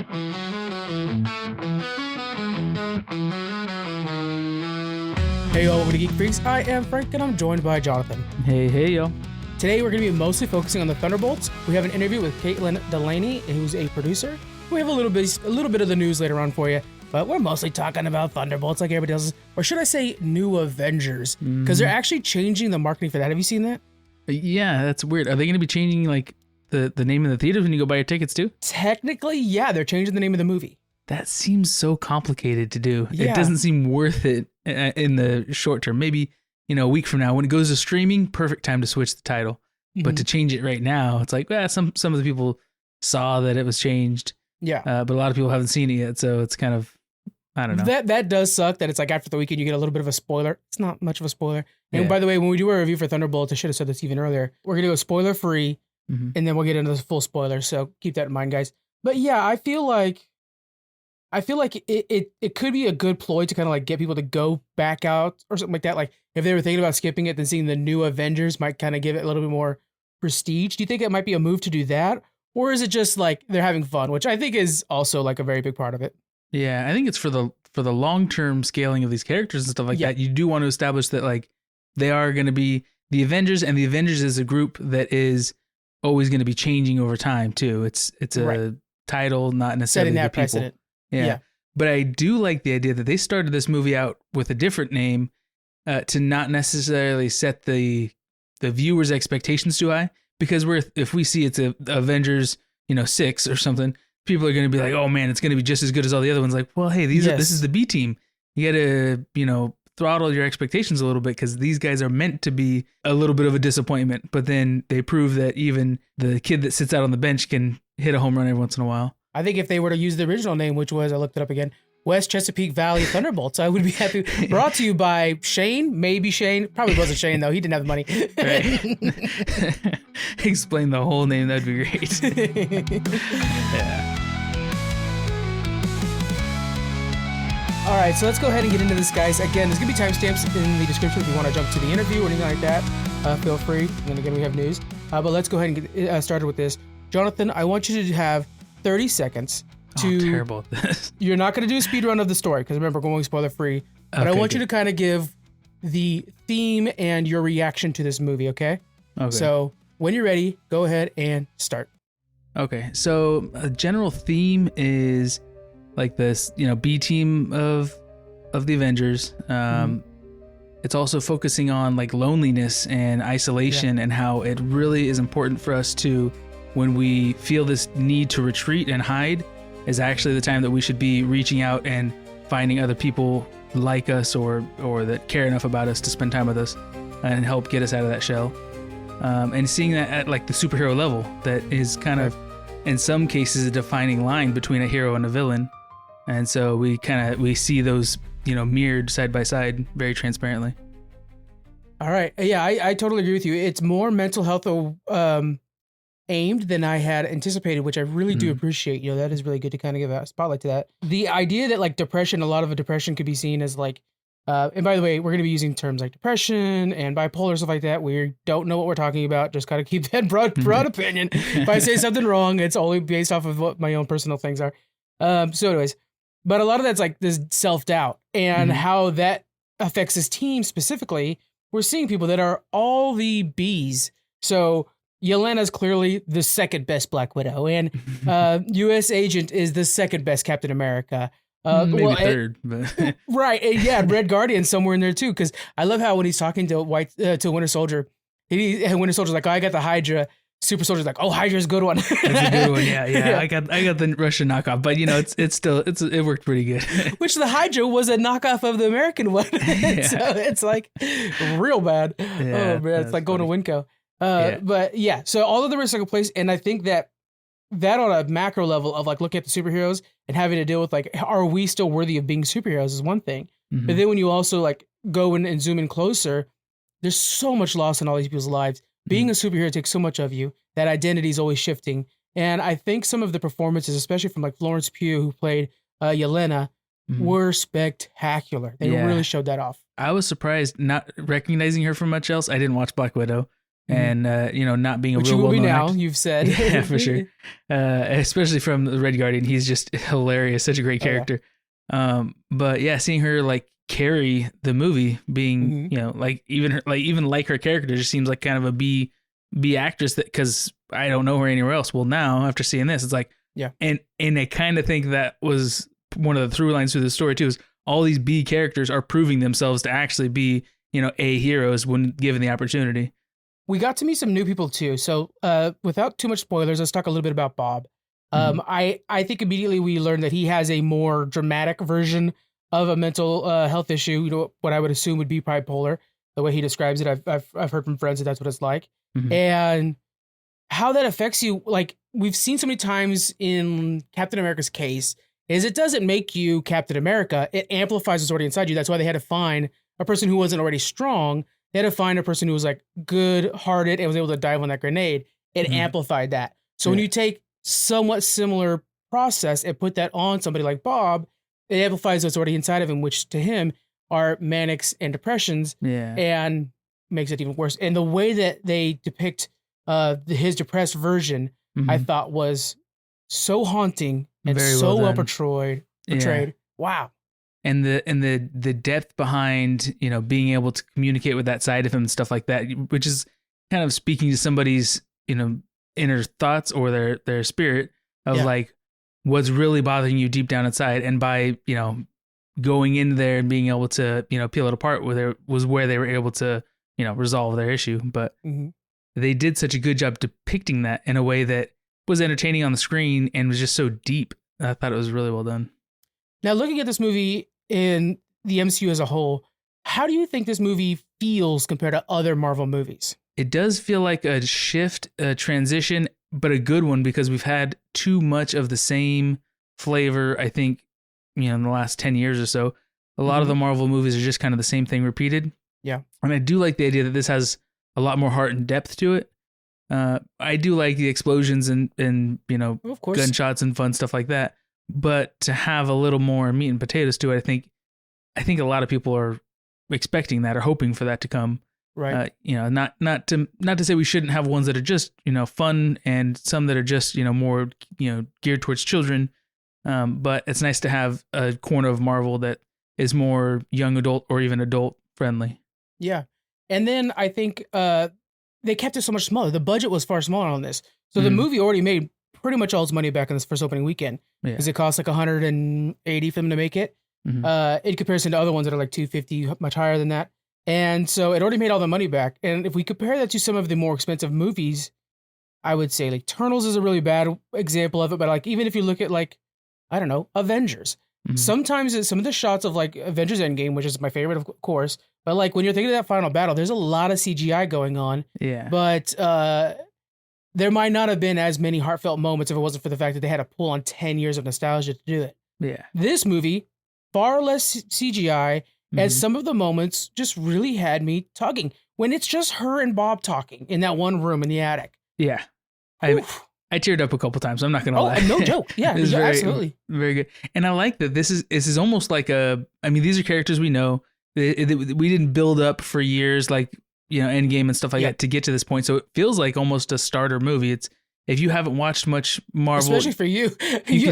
Hey yo, welcome to Geek Freaks. I am Frank and I'm joined by Jonathan. Hey yo. Today we're going to be mostly focusing on the Thunderbolts. We have an interview with Caitlin Delaney, who's a producer. We have a little bit of the news later on for you, but we're mostly talking about Thunderbolts like everybody else. Or should I say New Avengers? Because they're actually changing the marketing for that. Have you seen that? Yeah, that's weird. Are they going to be changing like the name of the theaters when you go buy your tickets too? Technically, yeah, they're changing the name of the movie. That seems so complicated to do. Yeah. It doesn't seem worth it in the short term. Maybe, a week from now when it goes to streaming, perfect time to switch the title. But to change it right now, it's like, some of the people saw that it was changed. Yeah. But a lot of people haven't seen it yet, so it's kind of, I don't know. That does suck that it's like after the weekend you get a little bit of a spoiler. It's not much of a spoiler. And Yeah. by the way, when we do our review for Thunderbolts, I should have said this even earlier, we're going to go spoiler free and then we'll get into the full spoiler. So keep that in mind, guys. But yeah, I feel like it could be a good ploy to kind of like get people to go back out or something like that. Like if they were thinking about skipping it, then seeing the New Avengers might kind of give it a little bit more prestige. Do you think it might be a move to do that? Or is it just like they're having fun, which I think is also like a very big part of it? Yeah, I think it's for the long-term scaling of these characters and stuff like that. You do want to establish that like they are going to be the Avengers, and the Avengers is a group that is always going to be changing over time too. It's a title, not necessarily setting that the people. precedent. Yeah. But I do like the idea that they started this movie out with a different name to not necessarily set the viewers' expectations too high. Because if we see it's a Avengers, 6 or something, people are going to be like, oh man, it's going to be just as good as all the other ones. Like, well, hey, this is the B team. You got to, throttle your expectations a little bit because these guys are meant to be a little bit of a disappointment. But then they prove that even the kid that sits out on the bench can hit a home run every once in a while. I think if they were to use the original name, which was, I looked it up again, West Chesapeake Valley Thunderbolts, I would be happy. Brought to you by Shane, maybe Shane. Probably wasn't Shane, though. He didn't have the money. Right. Explain the whole name. That'd be great. Yeah. All right, so let's go ahead and get into this, guys. Again, there's going to be timestamps in the description if you want to jump to the interview or anything like that. Feel free. And then again, we have news. But let's go ahead and get started with this. Jonathan, I want you to have 30 seconds to... Oh, terrible at this. You're not going to do a speed run of the story because remember, we're going spoiler free. But I want you to kind of give the theme and your reaction to this movie, okay? Okay. So when you're ready, go ahead and start. Okay, so a general theme is like this, B team of the Avengers. It's also focusing on like loneliness and isolation and how it really is important for us to, when we feel this need to retreat and hide, is actually the time that we should be reaching out and finding other people like us or that care enough about us to spend time with us and help get us out of that shell. And seeing that at like the superhero level, that is kind of, in some cases, a defining line between a hero and a villain. And so we see those, mirrored side by side very transparently. All right. Yeah, I totally agree with you. It's more mental health aimed than I had anticipated, which I really do appreciate. That is really good to kind of give a spotlight to that. The idea that like depression, a lot of a depression could be seen as like, and by the way, we're going to be using terms like depression and bipolar, stuff like that. We don't know what we're talking about. Just got to keep that broad opinion. If I say something wrong, it's only based off of what my own personal things are. So anyways, but a lot of that's like this self-doubt and how that affects his team specifically. We're seeing people that are all the Bs. So Yelena is clearly the second best Black Widow, and U.S. Agent is the second best Captain America. Maybe third, but right? And yeah, Red Guardian somewhere in there too. Because I love how when he's talking to Winter Soldier, Winter Soldier's like, "Oh, I got the Hydra." Super Soldier's like, "Oh, Hydra's a good one." It's a good one, yeah. I got the Russian knockoff, but it worked pretty good. Which the Hydra was a knockoff of the American one, so it's like real bad. Yeah, oh man, it's like going to Winco. Yeah. But yeah, so all of the risks take place, and I think that on a macro level of like looking at the superheroes and having to deal with like, are we still worthy of being superheroes is one thing. But then when you also like go in and zoom in closer, there's so much loss in all these people's lives. Being a superhero takes so much of you. That identity is always shifting. And I think some of the performances, especially from like Florence Pugh, who played Yelena, were spectacular. They really showed that off. I was surprised not recognizing her from much else. I didn't watch Black Widow. and not being a Which real you will be well-known now. actor. You've said, Yeah, for sure. Especially from the Red Guardian, he's just hilarious, such a great character. But yeah, seeing her like carry the movie, being even like her character, just seems like kind of a B actress, that because I don't know her anywhere else. Well, now after seeing this, it's like and I kind of think that was one of the through lines through the story too. Is all these B characters are proving themselves to actually be A heroes when given the opportunity. We got to meet some new people too. So without too much spoilers, let's talk a little bit about Bob. I think immediately we learned that he has a more dramatic version of a mental health issue. What I would assume would be bipolar. The way he describes it, I've heard from friends that that's what it's like, and how that affects you. Like we've seen so many times in Captain America's case, is it doesn't make you Captain America. It amplifies what's already inside you. That's why they had to find a person who wasn't already strong. They had to find a person who was like good-hearted and was able to dive on that grenade. It amplified that. So when you take somewhat similar process and put that on somebody like Bob, it amplifies what's already inside of him, which to him are manics and depressions, and makes it even worse. And the way that they depict his depressed version, I thought was so haunting and Very so well well done. portrayed. Wow. And the depth behind being able to communicate with that side of him and stuff like that, which is kind of speaking to somebody's inner thoughts or their spirit of like what's really bothering you deep down inside, and by going in there and being able to peel it apart, where they were able to resolve their issue. But they did such a good job depicting that in a way that was entertaining on the screen and was just so deep. I thought it was really well done. Now, looking at this movie in the MCU as a whole, how do you think this movie feels compared to other Marvel movies? It does feel like a shift, a transition, but a good one, because we've had too much of the same flavor, I think, in the last 10 years or so. A lot of the Marvel movies are just kind of the same thing repeated. Yeah. And I do like the idea that this has a lot more heart and depth to it. I do like the explosions and Of course. gunshots and fun stuff like that. But to have a little more meat and potatoes to it, I think a lot of people are expecting that or hoping for that to come. Right. Not to say we shouldn't have ones that are just fun, and some that are just more geared towards children. But it's nice to have a corner of Marvel that is more young adult or even adult friendly. Yeah. And then I think they kept it so much smaller. The budget was far smaller on this. So the movie already made pretty much all its money back in this first opening weekend, because it cost like $180 for them to make it. In comparison to other ones that are like $250, much higher than that. And so it already made all the money back. And if we compare that to some of the more expensive movies, I would say like Eternals is a really bad example of it. But like, even if you look at like, I don't know, Avengers, sometimes some of the shots of like Avengers Endgame, which is my favorite, of course, but like when you're thinking of that final battle, there's a lot of CGI going on. Yeah. But there might not have been as many heartfelt moments if it wasn't for the fact that they had to pull on 10 years of nostalgia to do it. Yeah. This movie, far less CGI, and some of the moments just really had me tugging. When it's just her and Bob talking in that one room in the attic. Yeah. I teared up a couple times. I'm not going to lie. No joke. Yeah, It's very, absolutely. Very good. And I like that this is almost like these are characters we know. We didn't build up for years, like, Endgame and stuff like that to get to this point. So it feels like almost a starter movie. It's, if you haven't watched much Marvel, especially for you.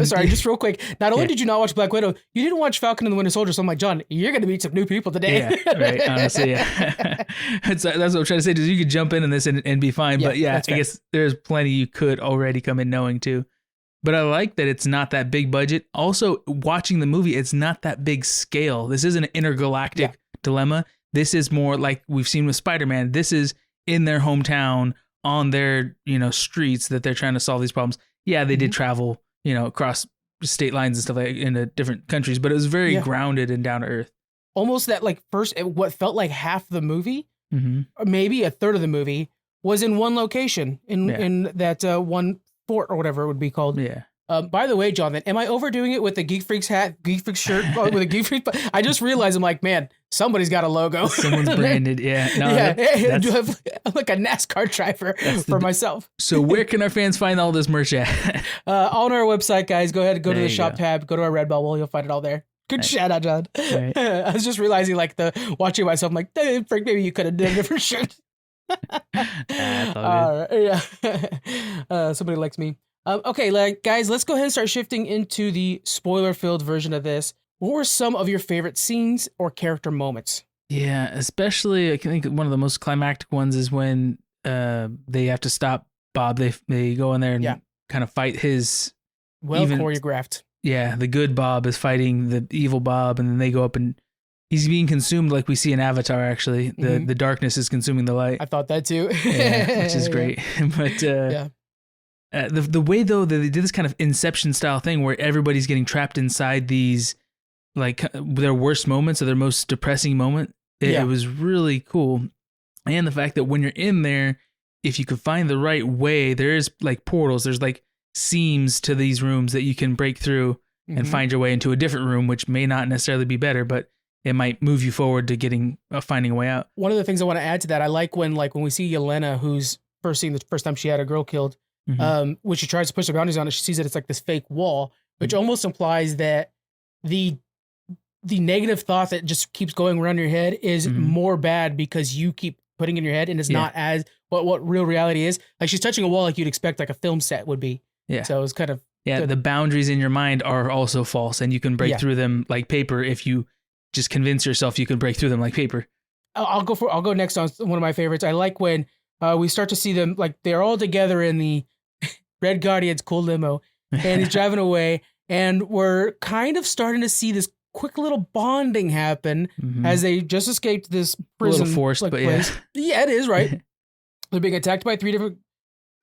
Sorry, just real quick. Not only did you not watch Black Widow, you didn't watch Falcon and the Winter Soldier. So I'm like, John, you're going to meet some new people today. Yeah, right. Honestly, yeah. That's what I'm trying to say. Is you could jump in this and be fine. But yeah, I guess there's plenty you could already come in knowing too. But I like that it's not that big budget. Also, watching the movie, it's not that big scale. This isn't an intergalactic dilemma. This is more like we've seen with Spider-Man. This is in their hometown, on their streets, that they're trying to solve these problems. Yeah, they did travel across state lines and stuff like into different countries, but it was very grounded and down to earth. Almost that like what felt like half the movie, or maybe a third of the movie, was in one location in that one fort or whatever it would be called. Yeah. By the way, Jonathan, am I overdoing it with the Geek Freaks hat, Geek Freaks shirt with a Geek Freaks? I just realized I'm like, man, somebody's got a logo. Someone's branded. Yeah. No, I'm like a NASCAR driver for myself. So where can our fans find all this merch at? On our website, guys. Go ahead, go to the shop tab, go to our Redbubble. You'll find it all there. Good shout out, John. Right. I was just realizing, like, watching myself, I'm like, Frank, maybe you could have done a different shirt. It's all good. Yeah. Somebody likes me. Okay, guys, let's go ahead and start shifting into the spoiler-filled version of this. What were some of your favorite scenes or character moments? Yeah, especially I think one of the most climactic ones is when they have to stop Bob. They go in there and kind of fight his choreographed. Yeah, the good Bob is fighting the evil Bob, and then they go up and he's being consumed like we see in Avatar. Actually, the darkness is consuming the light. I thought that too. Yeah, which is great. But the way though that they did this kind of Inception style thing where everybody's getting trapped inside these like their worst moments or their most depressing moment. It was really cool. And the fact that when you're in there, if you could find the right way, there is like portals, there's like seams to these rooms that you can break through and find your way into a different room, which may not necessarily be better, but it might move you forward to finding a way out. One of the things I want to add to that, I like when we see Yelena, who's the first time she had a girl killed, when she tries to push the boundaries on it, she sees that it's like this fake wall, which almost implies that the negative thought that just keeps going around your head is more bad because you keep putting in your head and it's not as what real reality is. Like she's touching a wall like you'd expect like a film set would be. Yeah. So it's kind of good. The boundaries in your mind are also false and you can break through them like paper if you just convince yourself you can break through them like paper. I'll go next on one of my favorites. I like when we start to see them like they're all together in the Red Guardian's cool limo and he's driving away and we're kind of starting to see this quick little bonding happen as they just escaped this prison. A little forced, but place. Yeah, it is, right? They're being attacked by 3 different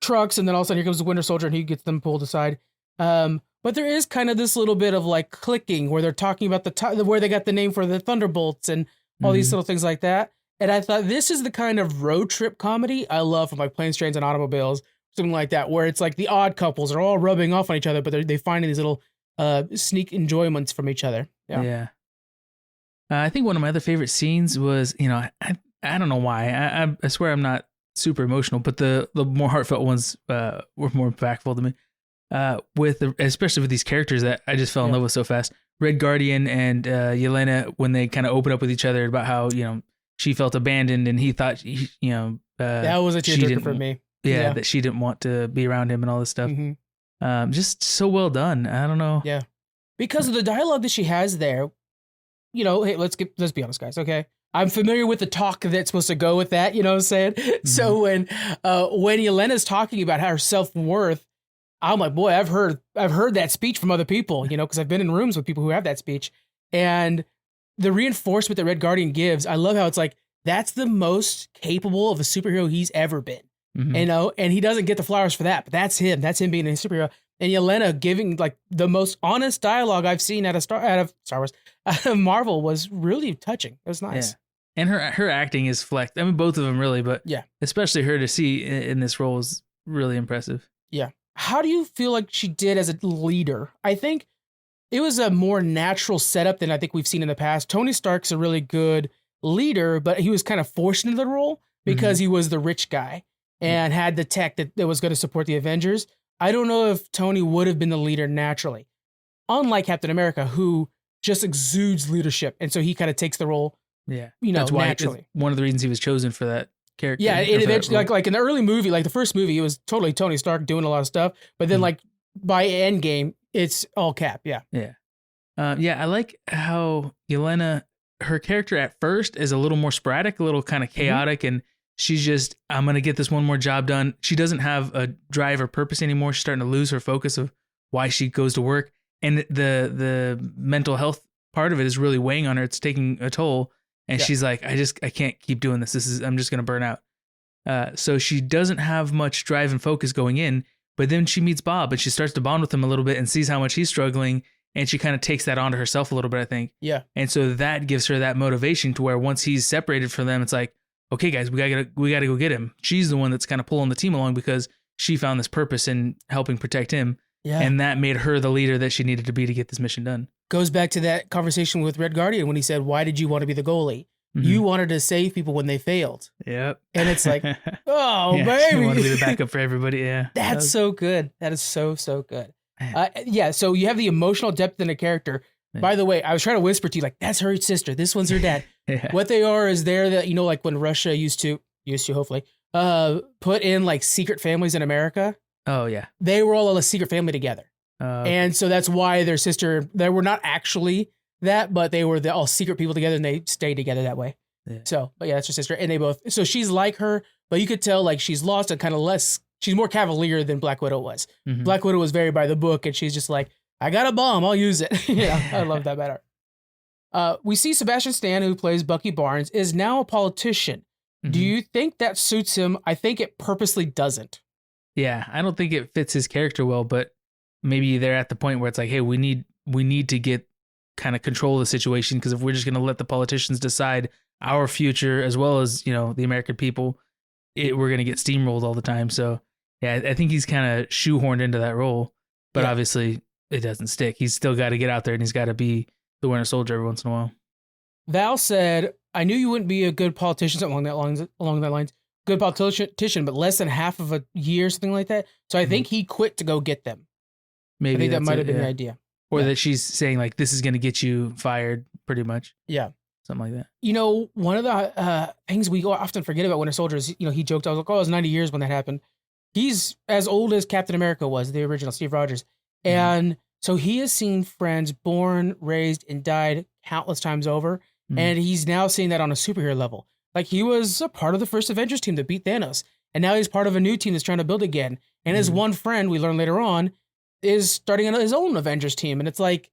trucks, and then all of a sudden here comes the Winter Soldier, and he gets them pulled aside. But there is kind of this little bit of like clicking where they're talking about where they got the name for the Thunderbolts and all these little things like that. And I thought this is the kind of road trip comedy I love from like Planes, Trains, and Automobiles, something like that, where it's like the odd couples are all rubbing off on each other, but they find these little sneak enjoyments from each other. Yeah. I think one of my other favorite scenes was, I don't know why. I swear I'm not super emotional, but the more heartfelt ones were more impactful to me. Especially with these characters that I just fell in love with so fast. Red Guardian and Yelena, when they kind of open up with each other about how, she felt abandoned and he thought, that was a tearjerker for me. Yeah, that she didn't want to be around him and all this stuff. Just so well done. I don't know. Yeah. Because of the dialogue that she has there, hey, let's be honest, guys, okay? I'm familiar with the talk that's supposed to go with that, you know what I'm saying? So when Yelena's talking about her self-worth, I'm like, boy, I've heard that speech from other people, because I've been in rooms with people who have that speech. And the reinforcement that Red Guardian gives, I love how it's like, that's the most capable of a superhero he's ever been. And he doesn't get the flowers for that, but that's him being a superhero. And Yelena giving like the most honest dialogue I've seen out of Star Wars, out of Marvel was really touching. It was nice. Yeah. And her acting is flexed. I mean, both of them really, but especially her to see in this role is really impressive. Yeah. How do you feel like she did as a leader? I think it was a more natural setup than I think we've seen in the past. Tony Stark's a really good leader, but he was kind of forced into the role because he was the rich guy and had the tech that was going to support the Avengers. I don't know if Tony would have been the leader naturally, unlike Captain America, who just exudes leadership. And so he kind of takes the role, that's why naturally. One of the reasons he was chosen for that character. Yeah, it eventually, like in the early movie, like the first movie, it was totally Tony Stark doing a lot of stuff. But then like by Endgame, it's all Cap. Yeah. Yeah. I like how Yelena, her character at first is a little more sporadic, a little kind of chaotic, and she's just, I'm going to get this one more job done. She doesn't have a drive or purpose anymore. She's starting to lose her focus of why she goes to work. And the mental health part of it is really weighing on her. It's taking a toll. And she's like, I can't keep doing this. I'm just going to burn out. So she doesn't have much drive and focus going in, but then she meets Bob and she starts to bond with him a little bit and sees how much he's struggling. And she kind of takes that onto herself a little bit, I think. Yeah. And so that gives her that motivation to where once he's separated from them, it's like, okay, guys, we gotta go get him. She's the one that's kind of pulling the team along because she found this purpose in helping protect him. Yeah. And that made her the leader that she needed to be to get this mission done. Goes back to that conversation with Red Guardian when he said, why did you want to be the goalie? You wanted to save people when they failed. Yep. And it's like, oh, baby. You want to be the backup for everybody. Yeah. That's so good. That is so good. So you have the emotional depth in a character. Yeah. By the way, I was trying to whisper to you, like, that's her sister. This one's her dad. What they are is they're that, like when Russia used to, used to, hopefully, put in like secret families in America. Oh yeah. They were all a secret family together. And so that's why their sister, they were not actually that, but they were all secret people together and they stayed together that way. Yeah. So, but yeah, that's her sister. And they both, so she's like her, but you could tell like she's lost and kind of less, she's more cavalier than Black Widow was. Mhm. Black Widow was very by the book and she's just like, I got a bomb, I'll use it. Yeah, I love that better. We see Sebastian Stan, who plays Bucky Barnes, is now a politician. Do Mhm. you think that suits him? I think it purposely doesn't. Yeah, I don't think it fits his character well, but maybe they're at the point where it's like, hey, we need to get kind of control of the situation, because if we're just going to let the politicians decide our future as well as, you know, the American people, we're going to get steamrolled all the time. So yeah, I think he's kind of shoehorned into that role, but obviously it doesn't stick. He's still got to get out there and he's got to be the Winter Soldier every once in a while. Val said, I knew you wouldn't be a good politician, something along that lines. Good politician, but less than half of a year, something like that. So I think he quit to go get them. Maybe I think that might have been the the idea. Or that she's saying like, this is going to get you fired pretty much. Yeah. Something like that. You know, one of the things we often forget about Winter Soldier is, you know, he joked, I was like, oh, it was 90 years when that happened. He's as old as Captain America was, the original Steve Rogers. And so he has seen friends born, raised, and died countless times over. And he's now seeing that on a superhero level. Like he was a part of the first Avengers team that beat Thanos. And now he's part of a new team that's trying to build again. And his one friend, we learn later on, is starting his own Avengers team. And it's like,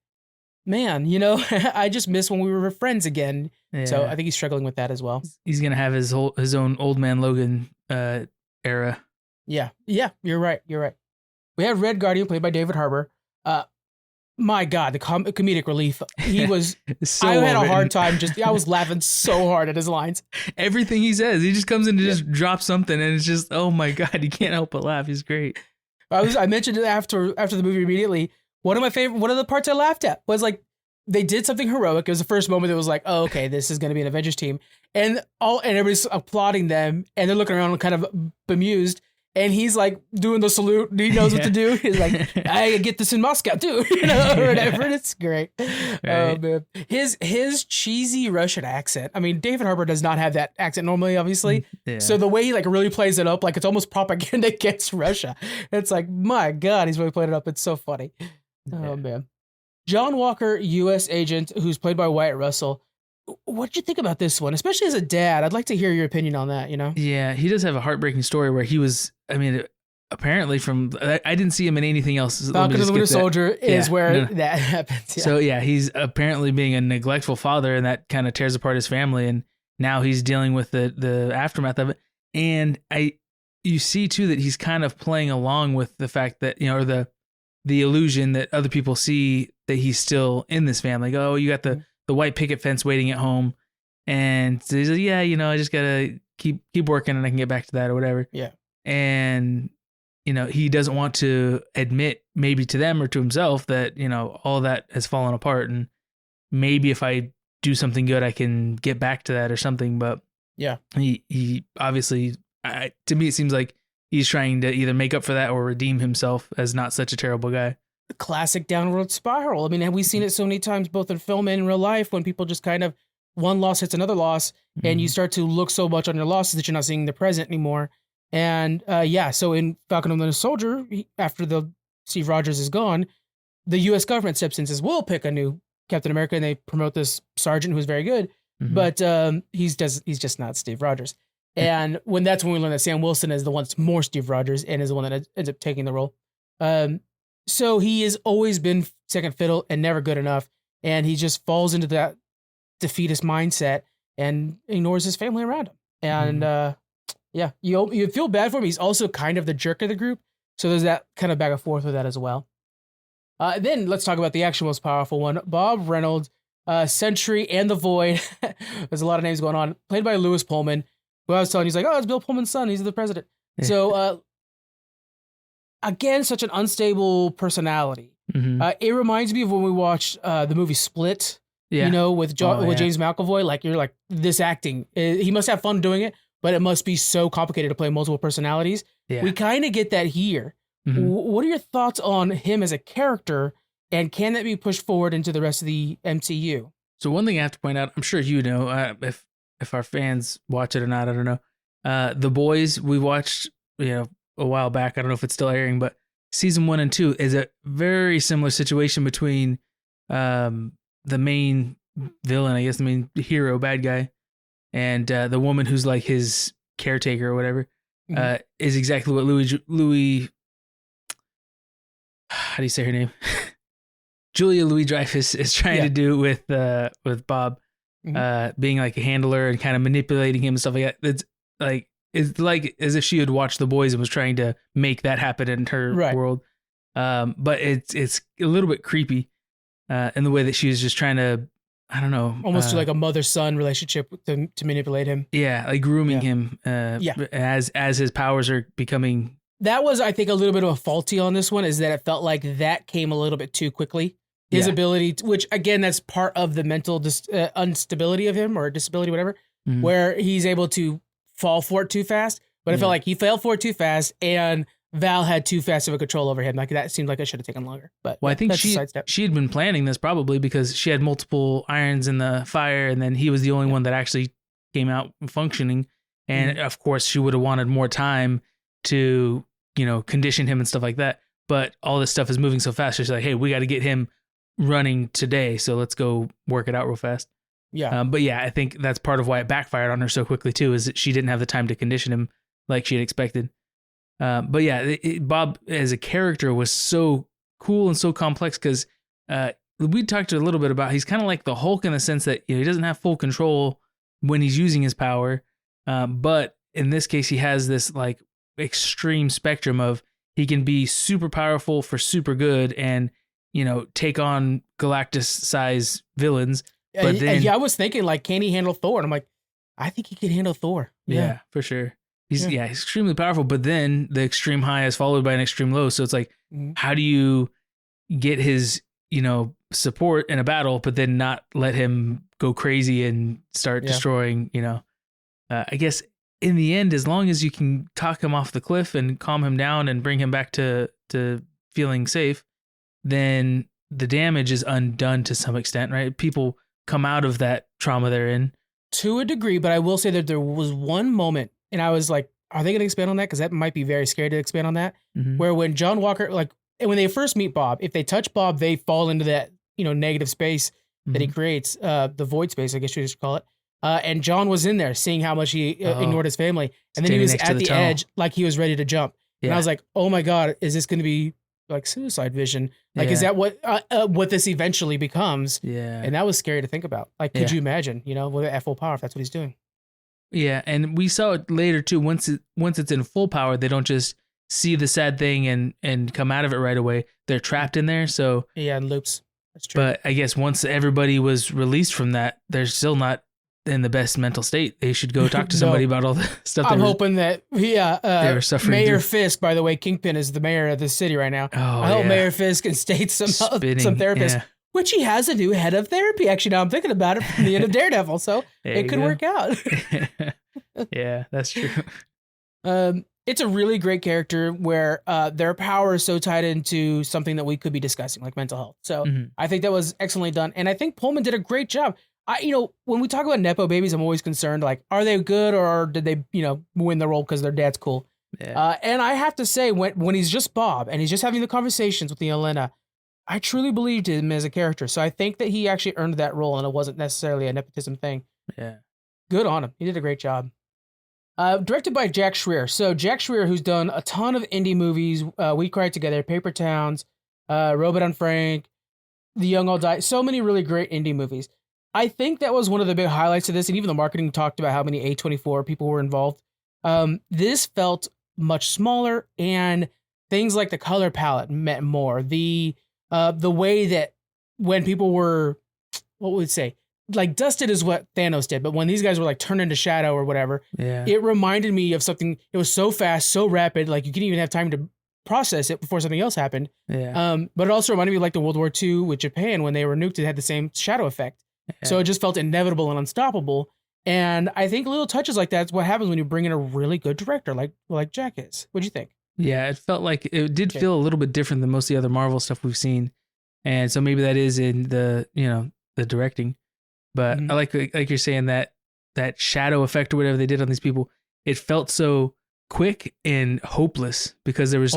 man, you know, I just miss when we were friends again. Yeah. So I think he's struggling with that as well. He's going to have his own Old Man Logan era. Yeah. Yeah, you're right. You're right. We had Red Guardian played by David Harbour. My God, the comedic relief. He was, So I had well a hard written. time I was laughing so hard at his lines. Everything he says, he just comes in and just drops something, and it's just, oh my God, you can't help but laugh. He's great. I mentioned it after the movie immediately. One of the parts I laughed at was like, they did something heroic. It was the first moment that was like, oh, okay, this is going to be an Avengers team. And everybody's applauding them and they're looking around kind of bemused. And he's like doing the salute. He knows what to do. He's like, I get this in Moscow too, you know, or whatever. It's great. Right. Man. His cheesy Russian accent. I mean, David Harbour does not have that accent normally, obviously. Yeah. So the way he like really plays it up, like it's almost propaganda against Russia. It's like, my God, he's really played it up. It's so funny. Oh man. John Walker, U.S. agent, who's played by Wyatt Russell. What did you think about this one? Especially as a dad, I'd like to hear your opinion on that, you know? Yeah, he does have a heartbreaking story where he was, I mean, apparently I didn't see him in anything else. Falcon of the Winter Soldier is where that happens. Yeah. So yeah, he's apparently being a neglectful father, and that kind of tears apart his family, and now he's dealing with the aftermath of it. And you see too that he's kind of playing along with the fact that, you know, or the illusion that other people see that he's still in this family. Like, oh, you got the white picket fence waiting at home. And so he's like, yeah, you know, I just gotta keep working and I can get back to that or whatever. Yeah. And, you know, he doesn't want to admit maybe to them or to himself that, you know, all that has fallen apart. And maybe if I do something good, I can get back to that or something. But yeah, he obviously, to me, it seems like he's trying to either make up for that or redeem himself as not such a terrible guy. Classic downward spiral. I mean, have we seen it so many times, both in film and in real life, when people just kind of one loss hits another loss, and you start to look so much on your losses that you're not seeing the present anymore. And so in Falcon and the Winter Soldier, after the Steve Rogers is gone, the U.S. government steps in and says, we'll pick a new Captain America, and they promote this sergeant who's very good, but he's just not Steve Rogers. And that's when we learn that Sam Wilson is the one that's more Steve Rogers and is the one that ends up taking the role. So he has always been second fiddle and never good enough. And he just falls into that defeatist mindset and ignores his family around him. And you feel bad for him. He's also kind of the jerk of the group. So there's that kind of back and forth with that as well. Then let's talk about the actual most powerful one. Bob Reynolds, Sentry and the Void. There's a lot of names going on. Played by Lewis Pullman. Who I was telling you, he's like, oh, it's Bill Pullman's son. He's the president. Yeah. So, again, such an unstable personality. It reminds me of when we watched the movie Split, you know, with James McAvoy. Like, you're like, this acting, he must have fun doing it, but it must be so complicated to play multiple personalities. Yeah. We kind of get that here. What are your thoughts on him as a character, and can that be pushed forward into the rest of the MCU? So one thing I have to point out, I'm sure you know, if our fans watch it or not, I don't know. The Boys we watched, a while back. I don't know if it's still airing, but season 1 and 2 is a very similar situation between the main villain, I guess the main hero, bad guy, and the woman who's like his caretaker or whatever. Is exactly what Louis. How do you say her name? Julia Louis-Dreyfus is trying to do with Bob, being like a handler and kind of manipulating him and stuff like that. It's like as if she had watched The Boys and was trying to make that happen in her world. But it's a little bit creepy in the way that she was just trying to, I don't know, almost like a mother-son relationship to manipulate him. Yeah, like grooming him. As his powers are becoming. That was, I think, a little bit of a faulty on this one, is that it felt like that came a little bit too quickly. His ability, which again, that's part of the mental instability of him, or disability, whatever, where he's able to fall for it too fast. But it felt like he fell for it too fast, and Val had too fast of a control over him. Like that seemed like it should have taken longer. But I think she had been planning this probably because she had multiple irons in the fire, and then he was the only one that actually came out functioning. And of course, she would have wanted more time to, condition him and stuff like that. But all this stuff is moving so fast. She's like, hey, we got to get him running today, so let's go work it out real fast. But I think that's part of why it backfired on her so quickly too, is that she didn't have the time to condition him like she had expected. Bob as a character was so cool and so complex because we talked a little bit about, he's kind of like the Hulk in the sense that he doesn't have full control when he's using his power, but in this case he has this like extreme spectrum of, he can be super powerful for super good and take on Galactus size villains. But then, I was thinking, like, can he handle Thor? And I'm like, I think he can handle Thor. Yeah, for sure. He's extremely powerful, but then the extreme high is followed by an extreme low. So it's like, how do you get his, support in a battle, but then not let him go crazy and start destroying, I guess in the end, as long as you can talk him off the cliff and calm him down and bring him back to feeling safe, then the damage is undone to some extent, right? People come out of that trauma they're in. To a degree, but I will say that there was one moment, and I was like, are they going to expand on that? Because that might be very scary to expand on that. Where when John Walker, like, when they first meet Bob, if they touch Bob, they fall into that, negative space that he creates, the void space, I guess you should call it. And John was in there seeing how much he ignored his family. And then he was at the edge, like he was ready to jump. And I was like, oh my God, is this going to be like suicide vision? Like, is that what this eventually becomes? Yeah. And that was scary to think about. Like, could you imagine, with at full power, if that's what he's doing? Yeah. And we saw it later too. Once it's in full power, they don't just see the sad thing and come out of it right away. They're trapped in there. So in loops. That's true. But I guess once everybody was released from that, they're still not in the best mental state. They should go talk to somebody about all the stuff. I'm hoping that they were suffering. Mayor through. Fisk, by the way, Kingpin is the mayor of the city right now. I hope Mayor Fisk instates some therapists, which he has a new head of therapy. Actually, now I'm thinking about it from the end of Daredevil, so it could work out. Yeah, that's true. It's a really great character where their power is so tied into something that we could be discussing, like mental health. So I think that was excellently done, and I think Pullman did a great job. When we talk about Nepo babies, I'm always concerned, like, are they good or did they, win the role because their dad's cool? Yeah. And I have to say, when he's just Bob and he's just having the conversations with Yelena, I truly believed him as a character. So I think that he actually earned that role and it wasn't necessarily a nepotism thing. Yeah. Good on him. He did a great job. Directed by Jack Schreier. So Jack Schreier, who's done a ton of indie movies, We Cried Together, Paper Towns, Robot on Frank, The Young All Die, so many really great indie movies. I think that was one of the big highlights of this, and even the marketing talked about how many A24 people were involved. This felt much smaller, and things like the color palette meant more. The way that when people were, what would we say, like dusted is what Thanos did, but when these guys were like turned into shadow or whatever, it reminded me of something. It was so fast, so rapid, like you didn't even have time to process it before something else happened. But it also reminded me of like the World War II with Japan when they were nuked. It had the same shadow effect. So it just felt inevitable and unstoppable. And I think little touches like that's what happens when you bring in a really good director like Jack is. What'd you think? Yeah, it felt like it did feel a little bit different than most of the other Marvel stuff we've seen. And so maybe that is in the directing. But I like you're saying that shadow effect or whatever they did on these people, it felt so quick and hopeless because there was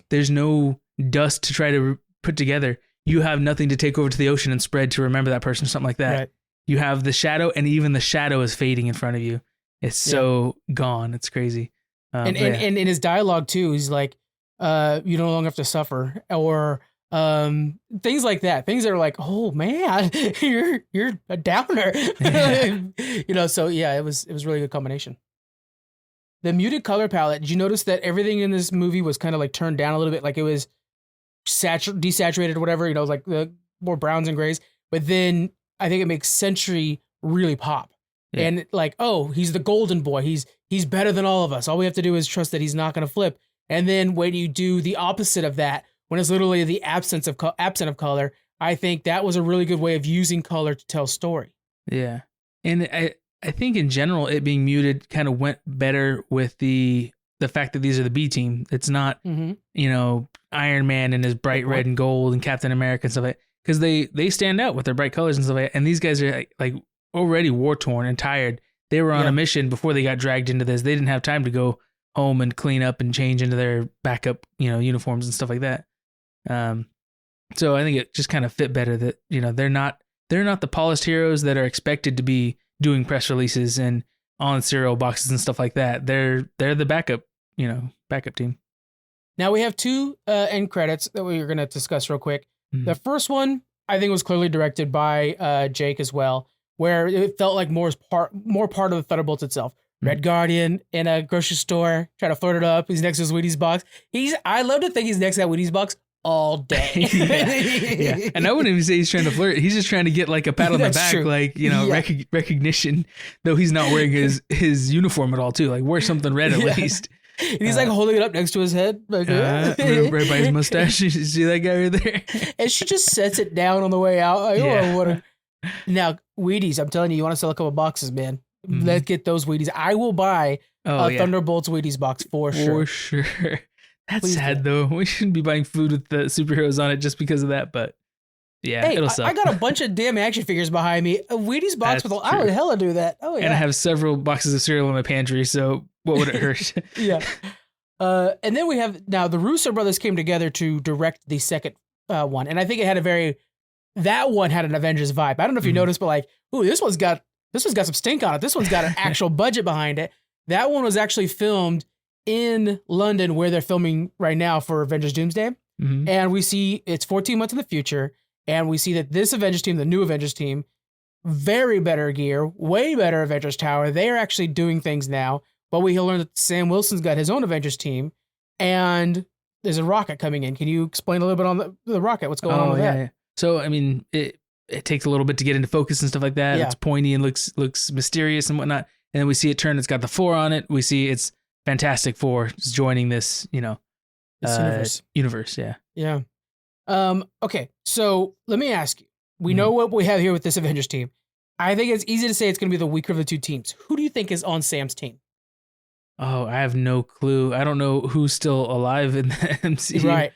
there's no dust to try to put together. You have nothing to take over to the ocean and spread to remember that person or something like that. Right. You have the shadow, and even the shadow is fading in front of you. It's so gone. It's crazy. And in his dialogue too, he's like, you no longer have to suffer, or things like that. Things that are like, oh man, you're a downer. So yeah, it was really good combination. The muted color palette, did you notice that everything in this movie was kind of like turned down a little bit, like it was desaturated or whatever, like the more browns and grays. But then I think it makes Sentry really pop. Yeah. And like, oh, he's the golden boy. He's better than all of us. All we have to do is trust that he's not going to flip. And then when you do the opposite of that, when it's literally the absent of color, I think that was a really good way of using color to tell story. Yeah. And I think in general, it being muted kind of went better with the fact that these are the B team. It's not, Iron Man and his bright red and gold and Captain America and stuff like that. Because they stand out with their bright colors and stuff like that. And these guys are like already war-torn and tired. They were on a mission before they got dragged into this. They didn't have time to go home and clean up and change into their backup, uniforms and stuff like that. So I think it just kind of fit better that, they're not the polished heroes that are expected to be doing press releases and on cereal boxes and stuff like that. They're the backup team. Now we have two end credits that we're going to discuss real quick. Mm-hmm. The first one I think was clearly directed by Jake as well, where it felt like more part of the Thunderbolts itself. Red Guardian in a grocery store, trying to flirt it up. He's next to his Wheaties box. I love to think he's next to that Wheaties box all day. yeah. And I wouldn't even say he's trying to flirt. He's just trying to get like a pat on the back, true. Like, recognition, though he's not wearing his uniform at all too. Like wear something red at least. And he's like holding it up next to his head. Like, right by his mustache. You see that guy right there? And she just sets it down on the way out. Like, Now, Wheaties, I'm telling you, you want to sell a couple boxes, man. Mm-hmm. Let's get those Wheaties. I will buy a Thunderbolts Wheaties box for sure. For sure. That's Please sad, though. We shouldn't be buying food with the superheroes on it just because of that, but yeah, it'll suck. I got a bunch of damn action figures behind me. A Wheaties box I would hella do that. Oh, yeah. And I have several boxes of cereal in my pantry, so what would it hurt? Yeah. And then we have, now the Russo brothers came together to direct the second one, and I think it had that one had an Avengers vibe. I don't know if you noticed, but like, ooh, this one's got some stink on it. This one's got an actual budget behind it. That one was actually filmed in London, where they're filming right now for Avengers Doomsday. Mm-hmm. And we see it's 14 months in the future. And we see that this Avengers team, the new Avengers team, very better gear, way better Avengers Tower. They are actually doing things now. But we learned that Sam Wilson's got his own Avengers team. And there's a rocket coming in. Can you explain a little bit on the rocket? What's going on with that? Yeah. So, I mean, it takes a little bit to get into focus and stuff like that. Yeah. It's pointy and looks mysterious and whatnot. And then we see it turn. It's got the 4 on it. We see it's Fantastic Four is joining this, this universe. Yeah. Yeah. Okay. So let me ask you. We know what we have here with this Avengers team. I think it's easy to say it's going to be the weaker of the two teams. Who do you think is on Sam's team? Oh, I have no clue. I don't know who's still alive in the MCU. Right.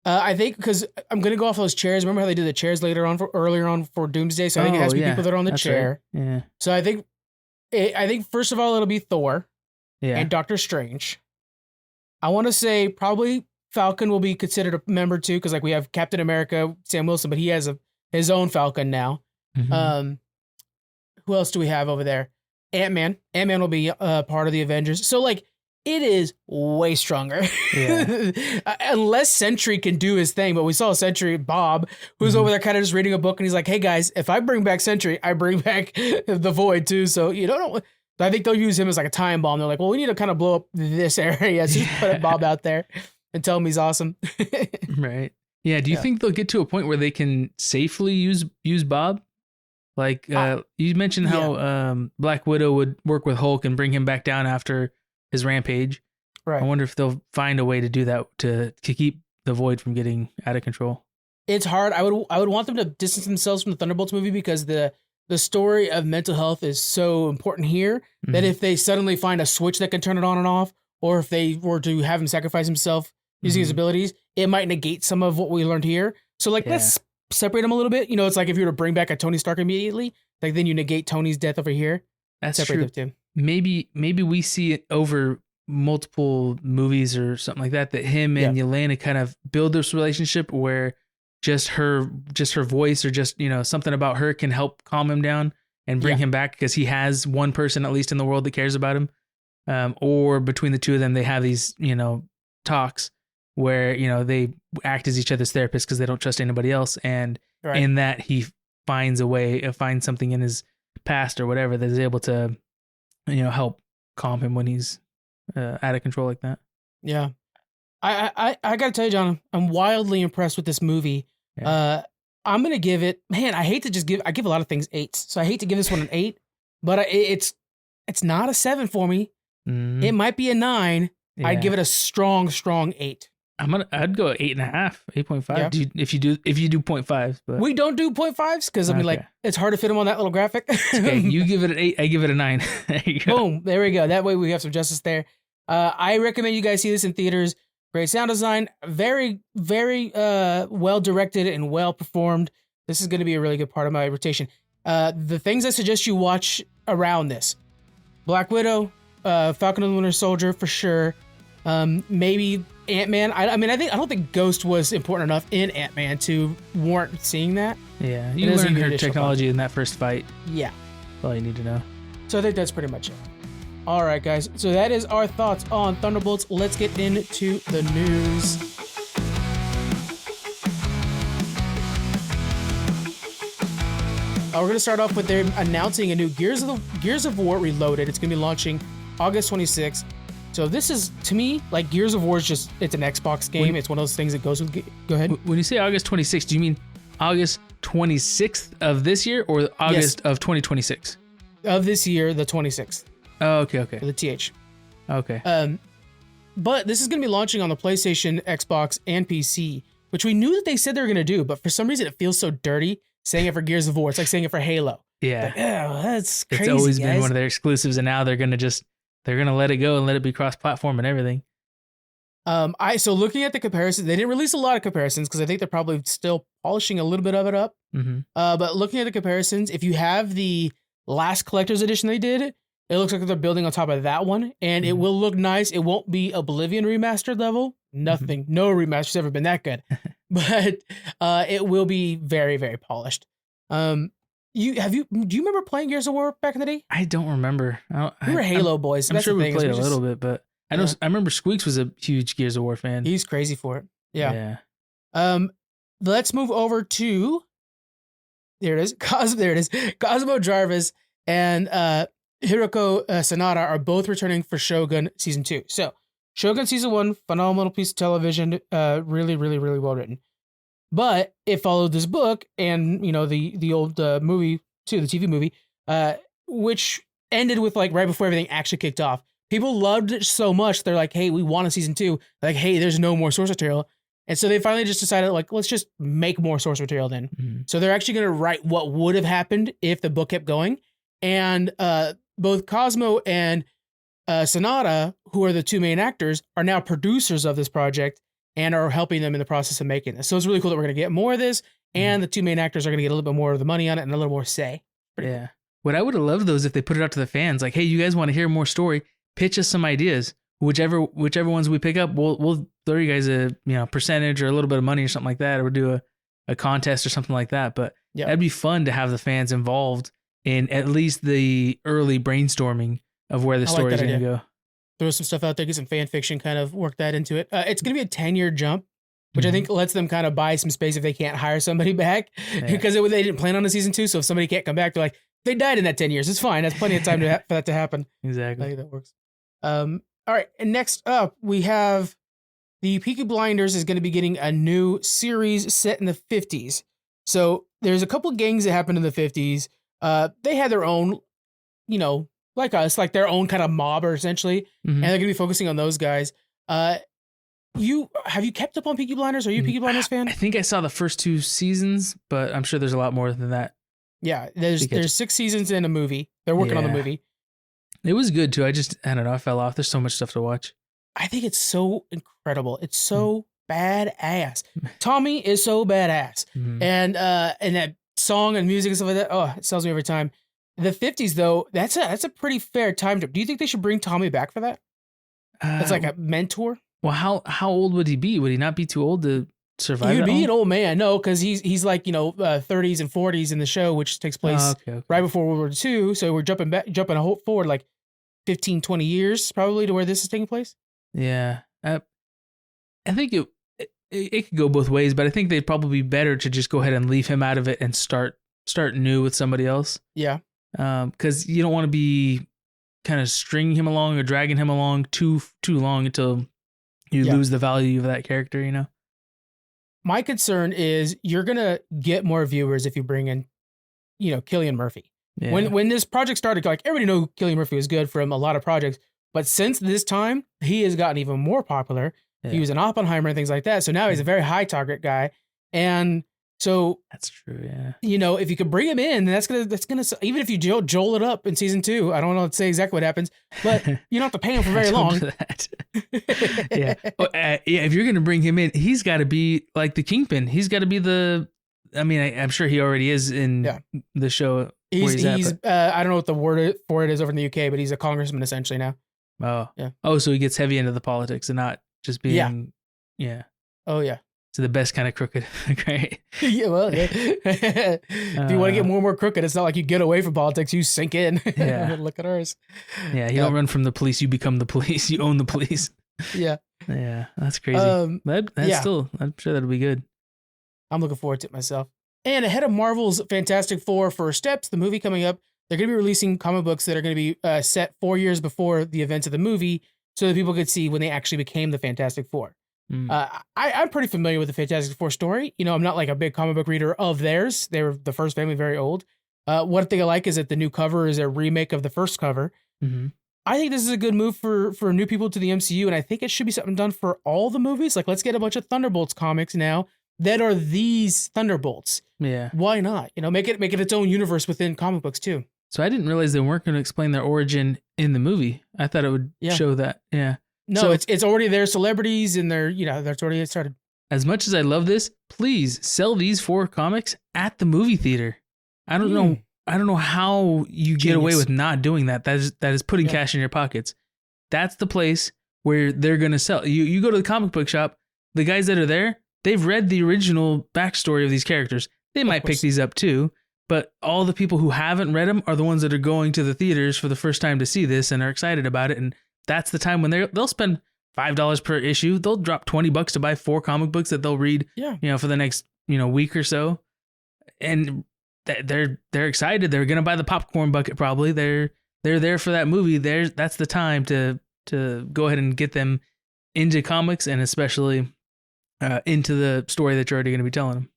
I think because I'm going to go off those chairs. Remember how they did the chairs earlier on for Doomsday? So I think it has to be people that are on the chair. Right. Yeah. So I think first of all, it'll be Thor and Doctor Strange. I want to say probably Falcon will be considered a member too, because like we have Captain America, Sam Wilson, but he has his own Falcon now. Mm-hmm. Who else do we have over there? Ant-Man. Ant-Man will be part of the Avengers. So like it is way stronger. Yeah. Unless Sentry can do his thing, but we saw Sentry Bob, who's over there kind of just reading a book, and he's like, "Hey guys, if I bring back Sentry, I bring back the Void too." So I think they'll use him as like a time bomb. They're like, "Well, we need to kind of blow up this area, so just put Bob out there and tell him he's awesome." Right. Yeah. Do you think they'll get to a point where they can safely use Bob? Like you mentioned how Black Widow would work with Hulk and bring him back down after his rampage. Right. I wonder if they'll find a way to do that to keep the Void from getting out of control. It's hard. I would want them to distance themselves from the Thunderbolts movie, because the story of mental health is so important here that if they suddenly find a switch that can turn it on and off, or if they were to have him sacrifice himself using his abilities, it might negate some of what we learned here. So like, let's separate them a little bit. It's like if you were to bring back a Tony Stark immediately, like then you negate Tony's death over here. That's separate true. the two. maybe we see it over multiple movies or something like that him and Yelena kind of build this relationship where just her voice or just, you know, something about her can help calm him down and bring him back because he has one person at least in the world that cares about him. Or between the two of them, they have these, you know, talks where, you know, they act as each other's therapists because they don't trust anybody else. And in that he finds a way, finds something in his past or whatever that is able to, you know, help calm him when he's out of control like that. Yeah. I gotta tell you, John, I'm wildly impressed with this movie. Yeah. I'm gonna give it, man, I give a lot of things 8s. So I hate to give this one an 8, but it's not a 7 for me. It might be a 9. Yeah. I'd give it a strong 8. I'd go 8.5, 8.5. Yeah. If you do 0.5s, but we don't do 0.5s because I mean, like, it's hard to fit them on that little graphic. Okay, you give it an 8, I give it a 9. There you go. Boom, there we go. That way we have some justice there. I recommend you guys see this in theaters. Great sound design, very, very well directed and well performed. This is going to be a really good part of my rotation. The things I suggest you watch around this: Black Widow, Falcon and the Winter Soldier for sure. Maybe Ant-Man. I don't think Ghost was important enough in Ant-Man to warrant seeing that. Yeah, you learn her technology in that first fight. Yeah, that's all you need to know. So I think that's pretty much it. All right, guys. So that is our thoughts on Thunderbolts. Let's get into the news. We're going to start off with them announcing a new Gears of War Reloaded. It's going to be launching August 26th. So this is, to me, like Gears of War is just, it's an Xbox game. It's one of those things that goes with, go ahead. When you say August 26th, do you mean August 26th of this year or August of 2026? Of this year, the 26th. Oh, okay. For the TH. Okay. But this is going to be launching on the PlayStation, Xbox, and PC, which we knew that they said they were going to do, but for some reason it feels so dirty saying it for Gears of War. It's like saying it for Halo. Yeah. Like, oh, that's crazy. It's always been one of their exclusives, and now they're going to let it go and let it be cross-platform and everything. So looking at the comparisons, they didn't release a lot of comparisons because I think they're probably still polishing a little bit of it up. Mm-hmm. But looking at the comparisons, if you have the last collector's edition they did, it looks like they're building on top of that one, and it will look nice. It won't be Oblivion remastered level. Nothing. No remaster's ever been that good. But it will be very, very polished. Do you remember playing Gears of War back in the day? I don't remember. We were Halo boys. I'm sure we played a little bit, but I know I remember Squeaks was a huge Gears of War fan. He's crazy for it. Yeah. Let's move over to there it is. Cosmo Jarvis and Hiroko Sanada are both returning for Shōgun Season 2. So, Shōgun Season 1, phenomenal piece of television, really, really, really well written. But it followed this book and, you know, the old movie too, the TV movie, which ended with like right before everything actually kicked off. People loved it so much, they're like, hey, we want a Season 2. Like, hey, there's no more source material. And so they finally just decided, like, let's just make more source material then. Mm-hmm. So they're actually going to write what would have happened if the book kept going. And both Cosmo and Sanada, who are the two main actors, are now producers of this project and are helping them in the process of making this. So it's really cool that we're going to get more of this, and the two main actors are going to get a little bit more of the money on it and a little more say. Yeah. Cool. What I would have loved, though, is if they put it out to the fans, like, hey, you guys want to hear more story? Pitch us some ideas. Whichever ones we pick up, we'll throw you guys a percentage or a little bit of money or something like that, or we'll do a contest or something like that. But that'd be fun to have the fans involved in at least the early brainstorming of where the story is going to go. Throw some stuff out there, get some fan fiction, kind of work that into it. It's going to be a 10-year jump, which I think lets them kind of buy some space if they can't hire somebody back, because they didn't plan on a Season 2. So if somebody can't come back, they're like, they died in that 10 years. It's fine. That's plenty of time for that to happen. Exactly. I think that works. All right. And next up, we have the Peaky Blinders is going to be getting a new series set in the 50s. So there's a couple of gangs that happened in the 50s. They had their own, like us, like their own kind of mob, or essentially, and they're going to be focusing on those guys. Have you kept up on Peaky Blinders? Are you a Peaky Blinders fan? I think I saw the first 2 seasons, but I'm sure there's a lot more than that. Yeah, there's 6 seasons in a movie. They're working on the movie. It was good too. I don't know. I fell off. There's so much stuff to watch. I think it's so incredible. It's so badass. Tommy is so badass, and that song and music and stuff like that. Oh, it sells me every time. The 50s, though, that's a pretty fair time jump. Do you think they should bring Tommy back for that? That's like a mentor. Well, how old would he be? Would he not be too old to survive? He'd be an old man. No, because he's like 30s and 40s in the show, which takes place right before World War II. So we're jumping forward like 15, 20 years probably to where this is taking place. Yeah, I think it could go both ways, but I think they'd probably be better to just go ahead and leave him out of it and start new with somebody else. Yeah, because you don't want to be kind of stringing him along or dragging him along too long until you lose the value of that character, you know? My concern is you're going to get more viewers if you bring in, Cillian Murphy. Yeah. When this project started, like everybody knew Cillian Murphy was good from a lot of projects, but since this time, he has gotten even more popular. Yeah. He was in Oppenheimer and things like that. So now he's a very high target guy. And so that's true. Yeah. If you could bring him in, that's gonna even if you joel it up in season 2, I don't know to say exactly what happens, but you don't have to pay him for very long. Yeah. If you're gonna bring him in, he's got to be like the Kingpin. He's got to be I'm sure he already is in the show. He's I don't know what the word for it is over in the UK, but he's a congressman essentially now. Oh yeah. Oh, so he gets heavy into the politics and not just being Oh yeah. So the best kind of crooked, right? Yeah, well, if you want to get more and more crooked, it's not like you get away from politics, you sink in. Yeah. Look at ours. Yeah, you don't run from the police, you become the police. You own the police. Yeah. Yeah, that's crazy. Still, I'm sure that'll be good. I'm looking forward to it myself. And ahead of Marvel's Fantastic Four First Steps, the movie coming up, they're going to be releasing comic books that are going to be set 4 years before the events of the movie so that people could see when they actually became the Fantastic Four. I'm pretty familiar with the Fantastic Four story. I'm not like a big comic book reader of theirs. They were the first family, very old. One thing I like is that the new cover is a remake of the first cover. Mm-hmm. I think this is a good move for new people to the MCU, and I think it should be something done for all the movies. Like, let's get a bunch of Thunderbolts comics now that are these Thunderbolts. Yeah. Why not? Make it its own universe within comic books too. So I didn't realize they weren't going to explain their origin in the movie. I thought it would show that. Yeah. No, so, it's already their celebrities and that's already started. As much as I love this, please sell these 4 comics at the movie theater. I don't know how you get away with not doing that. That is putting cash in your pockets. That's the place where they're going to sell. You go to the comic book shop, the guys that are there, they've read the original backstory of these characters. They might pick these up too, but all the people who haven't read them are the ones that are going to the theaters for the first time to see this and are excited about it. And that's the time when they'll spend $5 per issue. They'll drop $20 to buy 4 comic books that they'll read, for the next, week or so. And they're excited. They're going to buy the popcorn bucket. Probably they're there for that movie. That's the time to go ahead and get them into comics and especially into the story that you're already going to be telling them.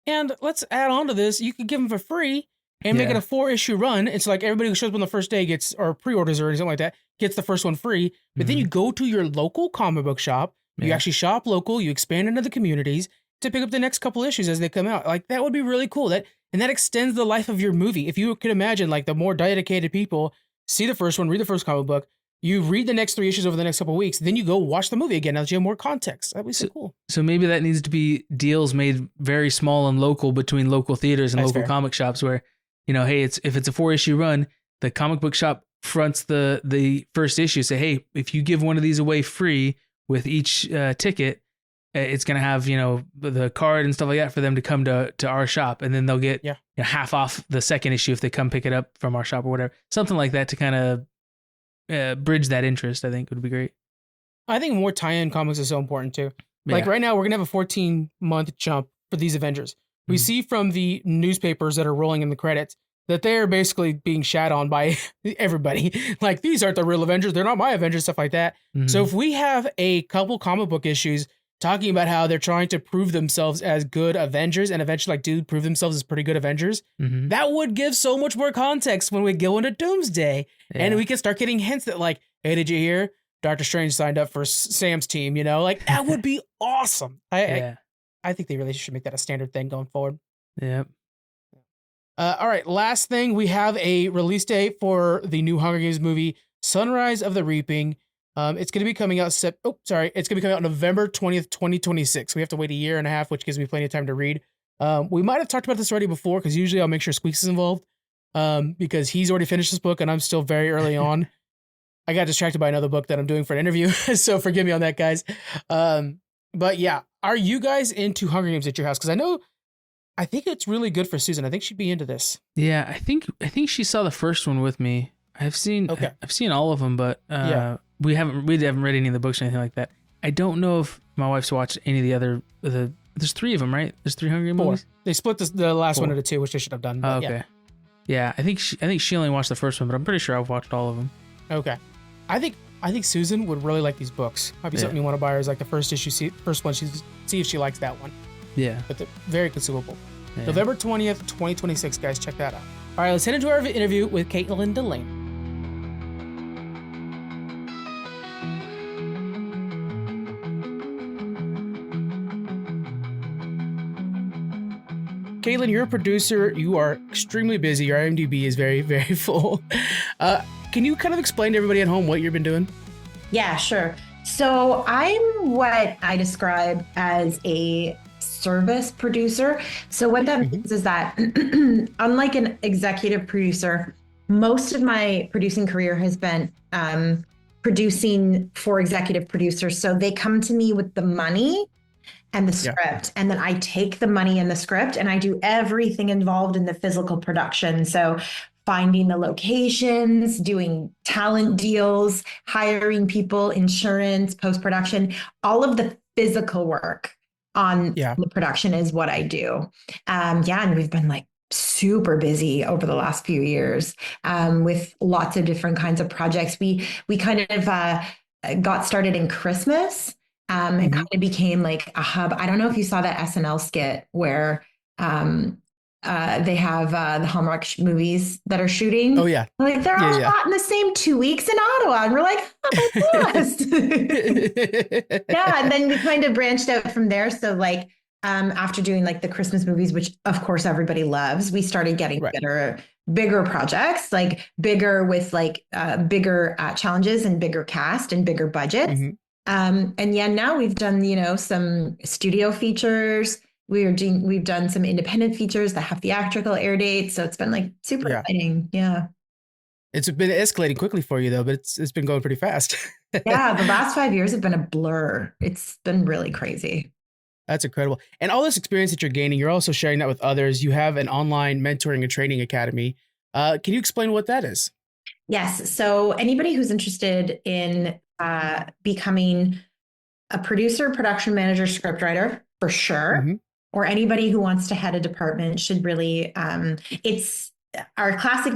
And let's add on to this. You could give them for free and make it a 4-issue run. It's like everybody who shows up on the first day gets, or pre-orders or something like that, gets the first one free. But then you go to your local comic book shop. You actually shop local. You expand into the communities to pick up the next couple issues as they come out. Like, that would be really cool. That extends the life of your movie. If you could imagine, like, the more dedicated people see the first one, read the first comic book, you read the next 3 issues over the next couple of weeks, then you go watch the movie again now that you have more context. That'd be so cool. So maybe that needs to be deals made very small and local between local theaters and local comic shops where, hey, if it's a 4-issue run, the comic book shop fronts the first issue. Say, hey, if you give one of these away free with each ticket, it's going to have, the card and stuff like that for them to come to our shop. And then they'll get half off the second issue if they come pick it up from our shop or whatever. Something like that to kind of bridge that interest, I think would be great. I think more tie-in comics is so important too. Like right now, we're going to have a 14-month jump for these Avengers. We see from the newspapers that are rolling in the credits that they're basically being shat on by everybody. Like, these aren't the real Avengers. They're not my Avengers, stuff like that. So if we have a couple comic book issues talking about how they're trying to prove themselves as good Avengers and eventually, prove themselves as pretty good Avengers, that would give so much more context when we go into Doomsday. And we can start getting hints that, like, hey, did you hear? Doctor Strange signed up for Sam's team, Like, that would be awesome. I think they really should make that a standard thing going forward. Yep. All right, last thing, we have a release date for the new Hunger Games movie, Sunrise of the Reaping. It's going to be coming out. It's going to be coming out November 20th, 2026. We have to wait a year and a half, which gives me plenty of time to read. We might have talked about this already before because usually I'll make sure Squeaks is involved. because he's already finished this book and I'm still very early on. I got distracted by another book that I'm doing for an interview, so forgive me on that, guys. But yeah, are you guys into Hunger Games at your house? Because I think it's really good for Susan. I think she'd be into this. Yeah, I think she saw the first one with me. I've seen all of them, but we haven't read any of the books or anything like that. I don't know if my wife's watched any of the other there's 3 of them, right? There's 3 Hunger Games movies. They split the last 4. One into 2, which they should have done. Oh, okay. Yeah, I think she only watched the first one, but I'm pretty sure I've watched all of them. Okay. I think Susan would really like these books. Might be something you want to buy her as like the first issue, first one. See if she likes that one. Yeah. But they're very consumable. Yeah. November 20th, 2026, guys. Check that out. All right, let's head into our interview with Caitlin Delaney. Caitlin, you're a producer. You are extremely busy. Your IMDb is very, very full. Can you kind of explain to everybody at home what you've been doing? Yeah, sure. So I'm what I describe as a service producer. So what that means is that unlike an executive producer, most of my producing career has been producing for executive producers. So they come to me with the money and the script, and then I take the money and the script and I do everything involved in the physical production. So finding the locations, doing talent deals, hiring people, insurance, post-production, all of the physical work on the production is what I do. And we've been like super busy over the last few years with lots of different kinds of projects. We kind of got started in Christmas. It kind of became like a hub. I don't know if you saw that SNL skit where they have the Hallmark movies that are shooting. Oh yeah, like they're all shot in the same 2 weeks in Ottawa, and we're like, oh, blessed. And then we kind of branched out from there. So like after doing like the Christmas movies, which of course everybody loves, we started getting bigger projects, like bigger with like bigger challenges and bigger cast and bigger budgets. Now we've done, some studio features. We've done some independent features that have theatrical air dates. So it's been like super exciting. Yeah. It's been escalating quickly for you though, but it's been going pretty fast. The last 5 years have been a blur. It's been really crazy. That's incredible. And all this experience that you're gaining, you're also sharing that with others. You have an online mentoring and training academy. Can you explain what that is? Yes. So anybody who's interested in becoming a producer, production manager, scriptwriter, for sure, or anybody who wants to head a department should really, it's our classic,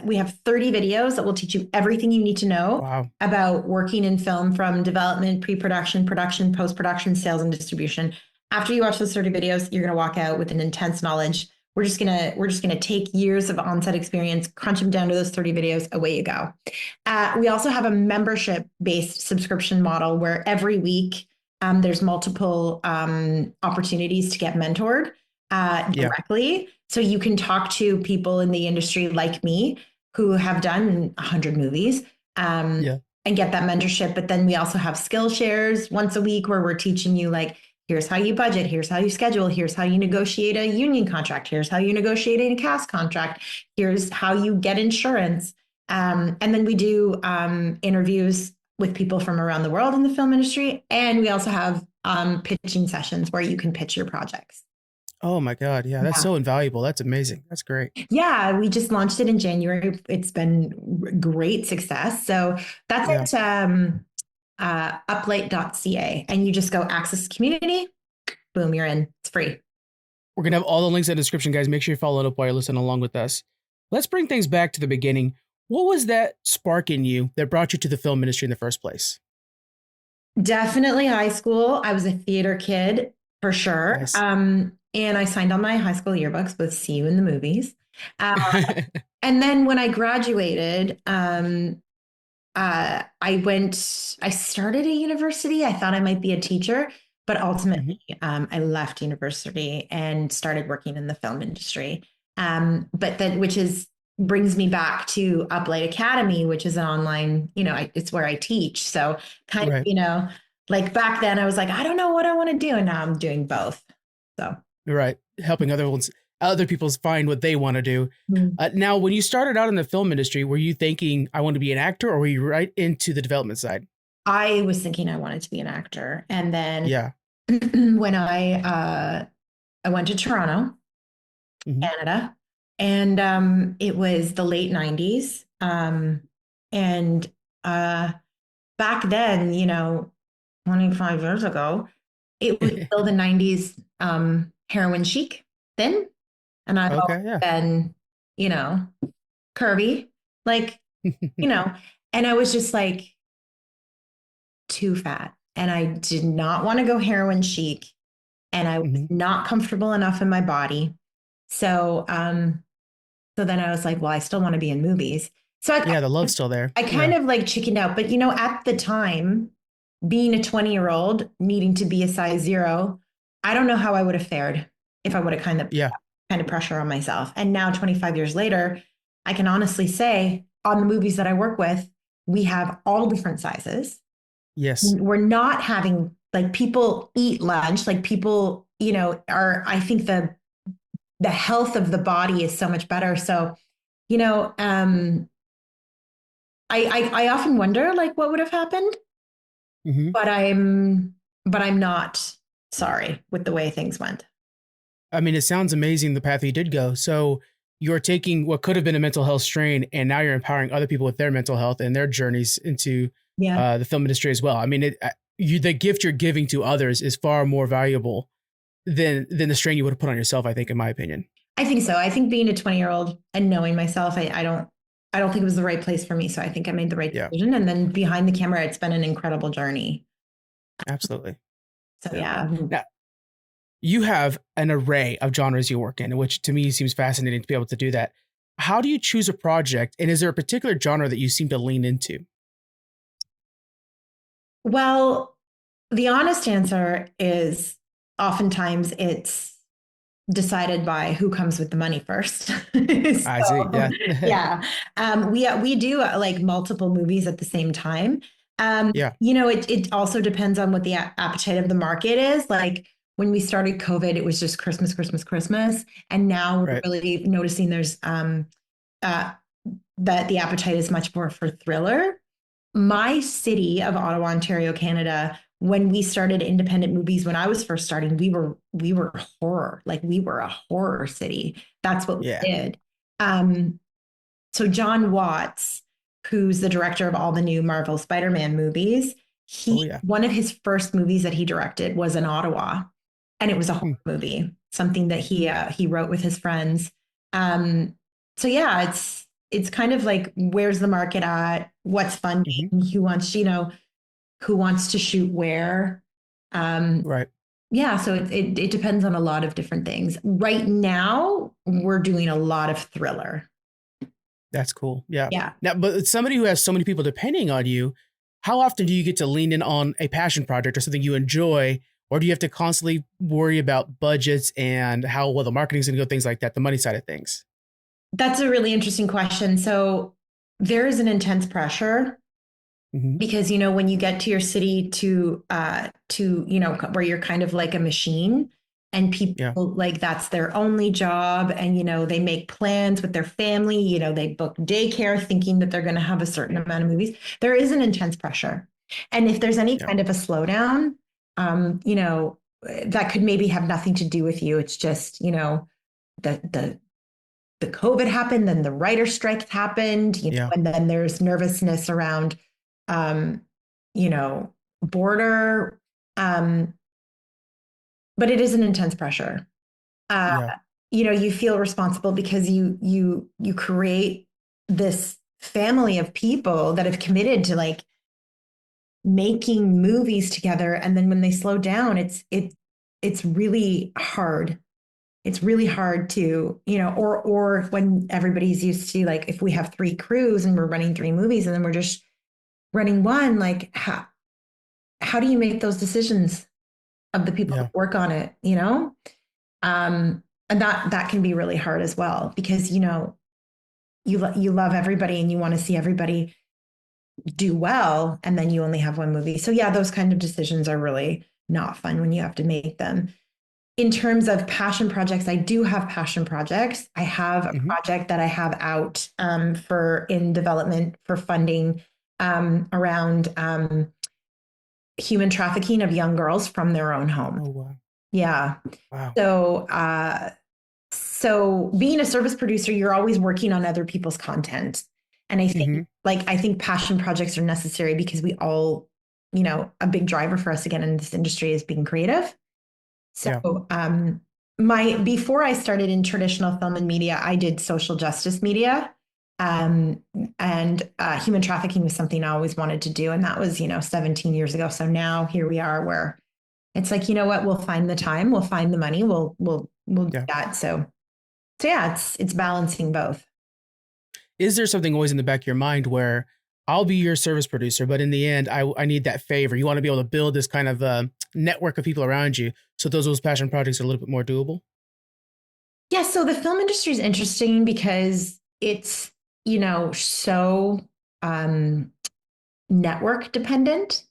we have 30 videos that will teach you everything you need to know about working in film, from development, pre-production, production, post-production, sales, and distribution. After you watch those 30 videos, you're going to walk out with an intense knowledge. We're just gonna take years of on-set experience, crunch them down to those 30 videos, away you go. We also have a membership-based subscription model where every week there's multiple opportunities to get mentored directly. So you can talk to people in the industry like me who have done 100 movies and get that mentorship. But then we also have skill shares once a week where we're teaching you like, here's how you budget, here's how you schedule, here's how you negotiate a union contract, here's how you negotiate a cast contract, here's how you get insurance. And then we do interviews with people from around the world in the film industry. And we also have pitching sessions where you can pitch your projects. Oh my God. Yeah, that's so invaluable. That's amazing. That's great. Yeah, we just launched it in January. It's been great success. So that's at uplate.ca, and you just go access community, boom, you're in. It's free. We're going to have all the links in the description, guys. Make sure you follow it up while you're listening along with us. Let's bring things back to the beginning. What was that spark in you that brought you to the film industry in the first place? Definitely high school. I was a theater kid for sure. Nice. And I signed on my high school yearbooks with See You in the Movies. And then when I graduated, I started a university. I thought I might be a teacher, but ultimately I left university and started working in the film industry. Which brings me back to Uplate Academy, which is an online, it's where I teach. So kind of, like back then I was like, I don't know what I want to do. And now I'm doing both. So. Right. Helping other ones. other people's find what they want to do. Now, when you started out in the film industry, were you thinking I want to be an actor, or were you right into the development side? I was thinking I wanted to be an actor. And then Yeah. when I went to Toronto, Canada, and it was the late 90s. And back then, 25 years ago, it was still the 90s heroin chic then. And I've always been, curvy, like, and I was just like too fat. And I did not want to go heroin chic. And I was not comfortable enough in my body. So so then I was like, well, I still want to be in movies. So the love's still there. I kind of like chickened out. But at the time, being a 20-year-old needing to be a size 0, I don't know how I would have fared if I would have kind of pressure on myself. And now 25 years later, I can honestly say on the movies that I work with, we have all different sizes. Yes. We're not having, like, people eat lunch, like people, I think the health of the body is so much better. So, I often wonder like what would have happened, but I'm not sorry with the way things went. I mean, it sounds amazing the path you did go. So you're taking what could have been a mental health strain, and now you're empowering other people with their mental health and their journeys into the film industry as well. I mean, the gift you're giving to others is far more valuable than the strain you would have put on yourself, I think, in my opinion. I think so. I think being a 20-year-old and knowing myself, I don't think it was the right place for me. So I think I made the right decision. And then behind the camera, it's been an incredible journey. Absolutely. So yeah. Now, you have an array of genres you work in, which to me seems fascinating to be able to do that. How do you choose a project? And is there a particular genre that you seem to lean into? Well, the honest answer is oftentimes it's decided by who comes with the money first. I see. Yeah. We do like multiple movies at the same time. It also depends on what the appetite of the market is. Like when we started COVID, it was just Christmas, Christmas, Christmas. And now we're really noticing there's that the appetite is much more for thriller. My city of Ottawa, Ontario, Canada, when we started independent movies, when I was first starting, we were horror. Like we were a horror city. That's what we did. So John Watts, who's the director of all the new Marvel Spider-Man movies, one of his first movies that he directed was in Ottawa, and it was a horror movie, something that he wrote with his friends. So yeah, it's kind of like, where's the market at? What's funding? Who wants to shoot where? Right. Yeah. So it depends on a lot of different things. Right now, we're doing a lot of thriller. That's cool. Yeah. Yeah. Now, but somebody who has so many people depending on you, how often do you get to lean in on a passion project or something you enjoy? Or do you have to constantly worry about budgets and how well the marketing is going to go, things like that, the money side of things? That's a really interesting question. So there is an intense pressure because, when you get to your city to where you're kind of like a machine and people like that's their only job. And, they make plans with their family, they book daycare thinking that they're going to have a certain amount of movies. There is an intense pressure. And if there's any kind of a slowdown, that could maybe have nothing to do with you. It's just, the COVID happened, then the writer strike happened, and then there's nervousness around, border. But it is an intense pressure. You feel responsible because you create this family of people that have committed to like making movies together. And then when they slow down, it's really hard. It's really hard to, or when everybody's used to, like, if we have 3 crews and we're running 3 movies and then we're just running one, like how do you make those decisions of the people that work on it, and that can be really hard as well because, you love everybody and you want to see everybody do well. And then you only have one movie. So yeah, those kind of decisions are really not fun when you have to make them. in terms of passion projects, I do have passion projects. I have a project that I have out for in development for funding around human trafficking of young girls from their own home. Oh, wow. Yeah. Wow. So being a service producer, you're always working on other people's content. And I think I think passion projects are necessary because we all, a big driver for us again in this industry is being creative. So before I started in traditional film and media, I did social justice media. And human trafficking was something I always wanted to do. And that was, 17 years ago. So now here we are where it's like, you know what, we'll find the time, we'll find the money, we'll do that. So yeah, it's balancing both. Is there something always in the back of your mind where I'll be your service producer, but in the end, I need that favor? You want to be able to build this kind of network of people around you, so those passion projects are a little bit more doable? Yeah, so the film industry is interesting because it's, so network dependent.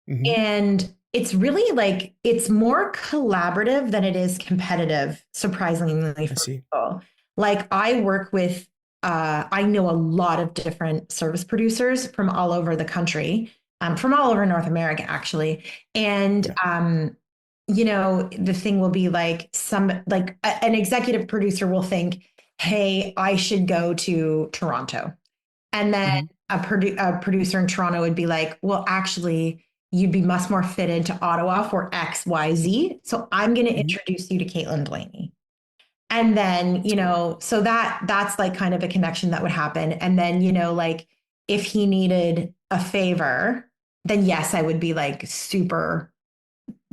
And it's really it's more collaborative than it is competitive, surprisingly for people. Like I work with, I know a lot of different service producers from all over the country, from all over North America, actually. And, the thing will be an executive producer will think, hey, I should go to Toronto. And then a producer in Toronto would be like, well, actually, you'd be much more fitted to Ottawa for X, Y, Z. So I'm going to introduce you to Caitlin Delaney. And then, so that's like kind of a connection that would happen. And then, if he needed a favor, then yes, I would be super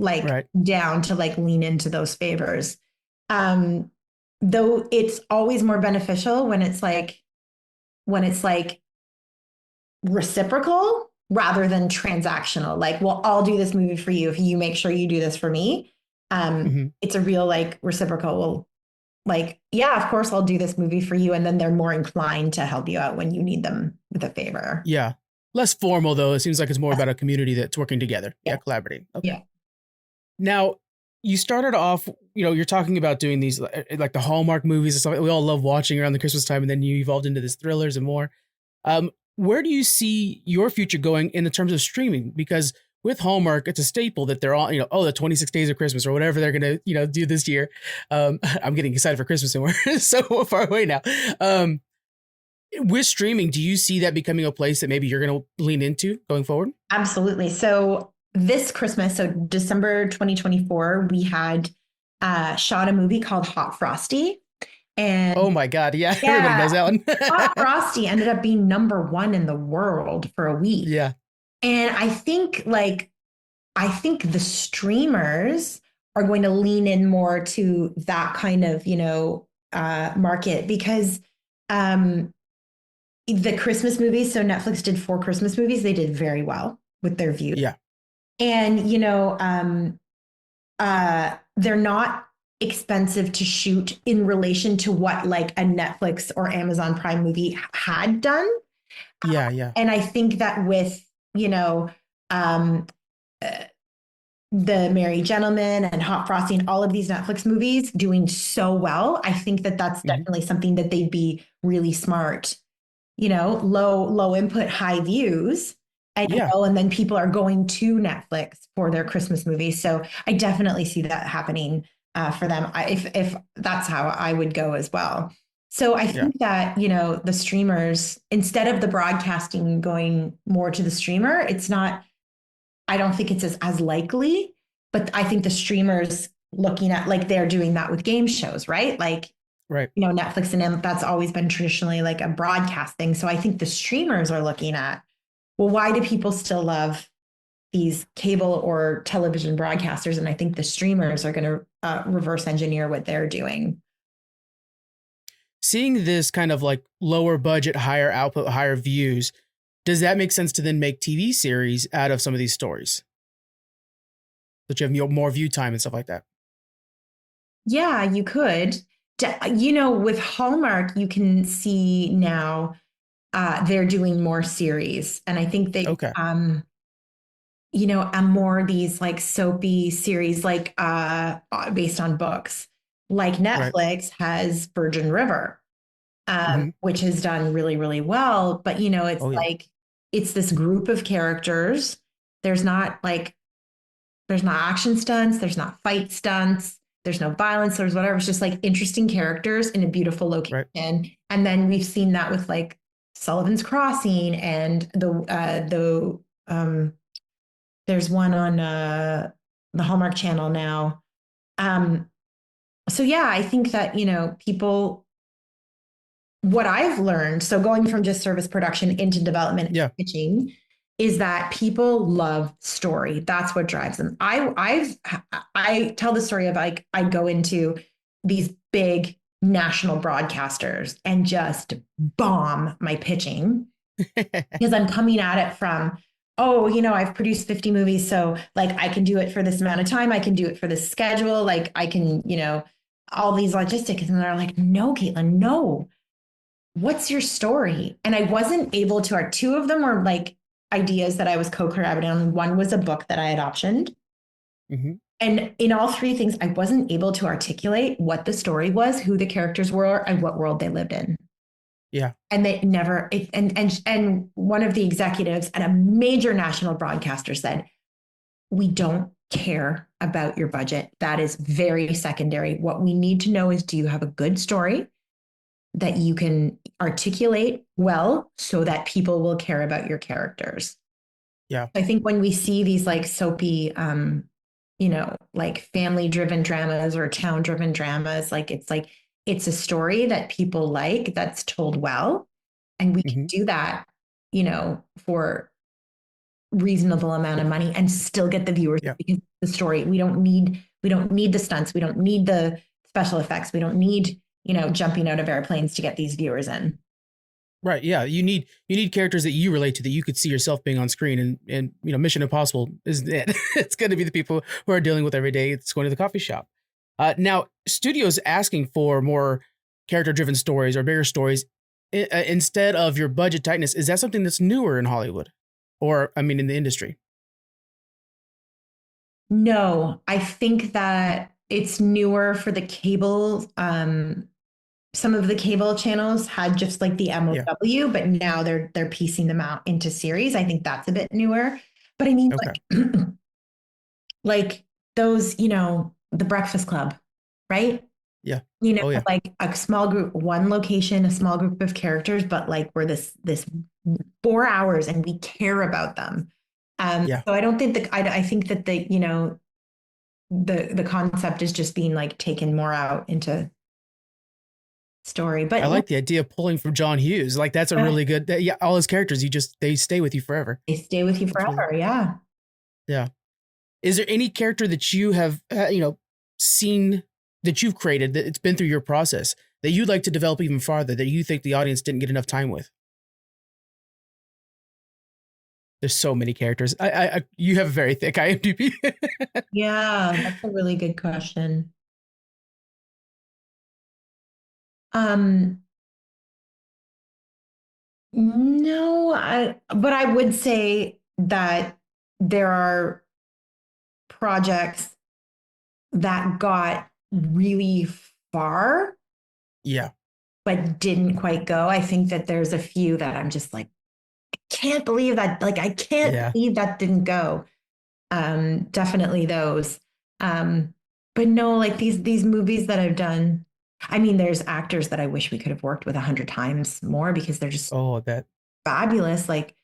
down to lean into those favors. Though it's always more beneficial when it's reciprocal rather than transactional. Well, I'll do this movie for you if you make sure you do this for me. It's a real reciprocal. Yeah, of course I'll do this movie for you. And then they're more inclined to help you out when you need them with a favor. Yeah. Less formal though. It seems like it's more about a community that's working together. Yeah. Collaborating. Okay. Yeah. Now you started off, you're talking about doing these like the Hallmark movies and stuff we all love watching around the Christmas time. And then you evolved into this thrillers and more. Where do you see your future going in the terms of streaming? Because with Hallmark, it's a staple that they're all, the 26 days of Christmas or whatever they're going to, do this year. I'm getting excited for Christmas and we're so far away now. With streaming, do you see that becoming a place that maybe you're going to lean into going forward? Absolutely. So this Christmas, so December 2024, we had shot a movie called Hot Frosty. And oh my God. Yeah. Everybody knows that one. Hot Frosty ended up being #1 in the world for a week. Yeah. And I think the streamers are going to lean in more to that kind of, market because the Christmas movies, so Netflix did 4 Christmas movies. They did very well with their views. Yeah. And, they're not expensive to shoot in relation to what a Netflix or Amazon Prime movie had done. Yeah. Yeah. And I think that with, The Merry Gentleman and Hot Frosty and all of these Netflix movies doing so well, I think that that's definitely something that they'd be really smart, low input, high views. And, and then people are going to Netflix for their Christmas movies. So I definitely see that happening for them. If that's how I would go as well. So I think that, the streamers, instead of the broadcasting going more to the streamer, I don't think it's as likely, but I think the streamers looking at they're doing that with game shows, right? Right. Netflix and that's always been traditionally a broadcast thing. So I think the streamers are looking at, well, why do people still love these cable or television broadcasters? And I think the streamers are going to reverse engineer what they're doing. Seeing this kind of lower budget, higher output, higher views, does that make sense to then make TV series out of some of these stories? That you have more view time and stuff like that? Yeah, you could. With Hallmark, you can see now they're doing more series. And I think they, a more these like soapy series, like based on books, like Right. Netflix has Virgin River, Hmm. which has done really, really well. But, it's Oh yeah. like, it's this group of characters. There's not like, there's not action stunts, there's not fight stunts, there's no violence, there's whatever. It's just like interesting characters in a beautiful Right. location. And then we've seen that with like Sullivan's Crossing and there's one on the Hallmark Channel now. Um, so yeah, I think that, people, what I've learned, so going from just service production into development and Yeah. pitching, is that people love story. That's what drives them. I tell the story of like I go into these big national broadcasters and just bomb my pitching because I'm coming at it from, oh, I've produced 50 movies, so like I can do it for this amount of time, I can do it for this schedule, like I can, all these logistics, and they're like, no, Caitlin, no, what's your story? And I wasn't able to, two of them were like ideas that I was co-collaborating on. One was a book that I had optioned. Hmm. And in all three things, I wasn't able to articulate what the story was, who the characters were, and what world they lived in. Yeah. And they never, and one of the executives at a major national broadcaster said, we don't care about your budget. That is very secondary. What we need to know is, do you have a good story that you can articulate well so that people will care about your characters? Yeah. I think when we see these like soapy, like family driven dramas or town driven dramas, like it's a story that people like that's told well. And we can Hmm. do that, for reasonable amount of money and still get the viewers Yeah. because the story, we don't need the stunts. We don't need the special effects. We don't need, jumping out of airplanes to get these viewers in. Right. Yeah. You need characters that you relate to, that you could see yourself being on screen, and Mission Impossible is it. It's going to be the people who are dealing with every day. It's going to the coffee shop. Now, studios asking for more character driven stories or bigger stories instead of your budget tightness. Is that something that's newer in Hollywood, or I mean, in the industry? No, I think that it's newer for the cable. Some of the cable channels had just like the Yeah. MOW, but now they're piecing them out into series. I think that's a bit newer. But I mean, Okay. like, like those, the Breakfast Club, right? Yeah. Oh yeah. Like a small group, one location, a small group of characters, but like we're this 4 hours and we care about them. Yeah. So I don't think I think that the concept is just being like taken more out into story. I But like the idea of pulling from John Hughes. Like, that's a yeah, really good. Yeah. All his characters, they stay with you forever. they stay with you That's really. forever. Yeah. Yeah. Is there any character that you have, seen, that you've created, that it's been through your process, that you'd like to develop even farther, that you think the audience didn't get enough time with? There's so many characters. You have a very thick IMDb. Yeah, that's a really good question. Um, no, but I would say that there are projects that got really far Yeah. but didn't quite go. I think that there's a few that I'm just like, can't believe that, like, I can't Yeah. believe that didn't go. Definitely those. But no, like these movies that I've done. I mean, there's actors that I wish we could have worked with 100 times more because they're just Oh, that. fabulous. Like,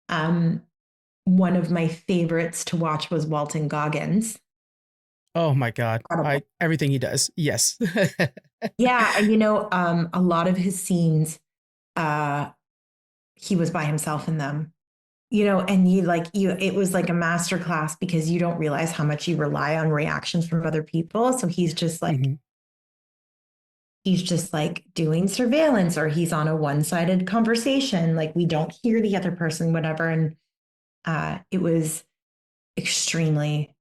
um, one of my favorites to watch was Walton Goggins. Oh my God. Incredible. Everything he does. Yes. Yeah, and a lot of his scenes, uh, he was by himself in them. And it was like a master class because you don't realize how much you rely on reactions from other people. So Hmm. he's just like doing surveillance, or he's on a one-sided conversation. Like we don't hear the other person, whatever. And it was extremely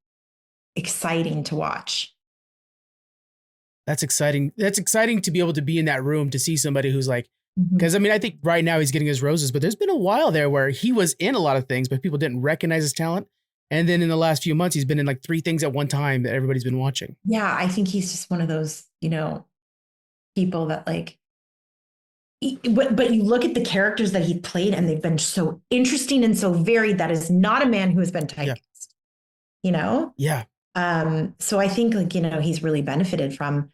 exciting to watch. That's exciting. That's exciting to be able to be in that room, to see somebody who's like, Mhm. because I mean, I think right now he's getting his roses, but there's been a while there where he was in a lot of things, but people didn't recognize his talent. And then in the last few months, he's been in like 3 things at one time that everybody's been watching. Yeah, I think he's just one of those, people that like, but you look at the characters that he played and they've been so interesting and so varied. That is not a man who has been typecast, Yeah. So I think like, he's really benefited from,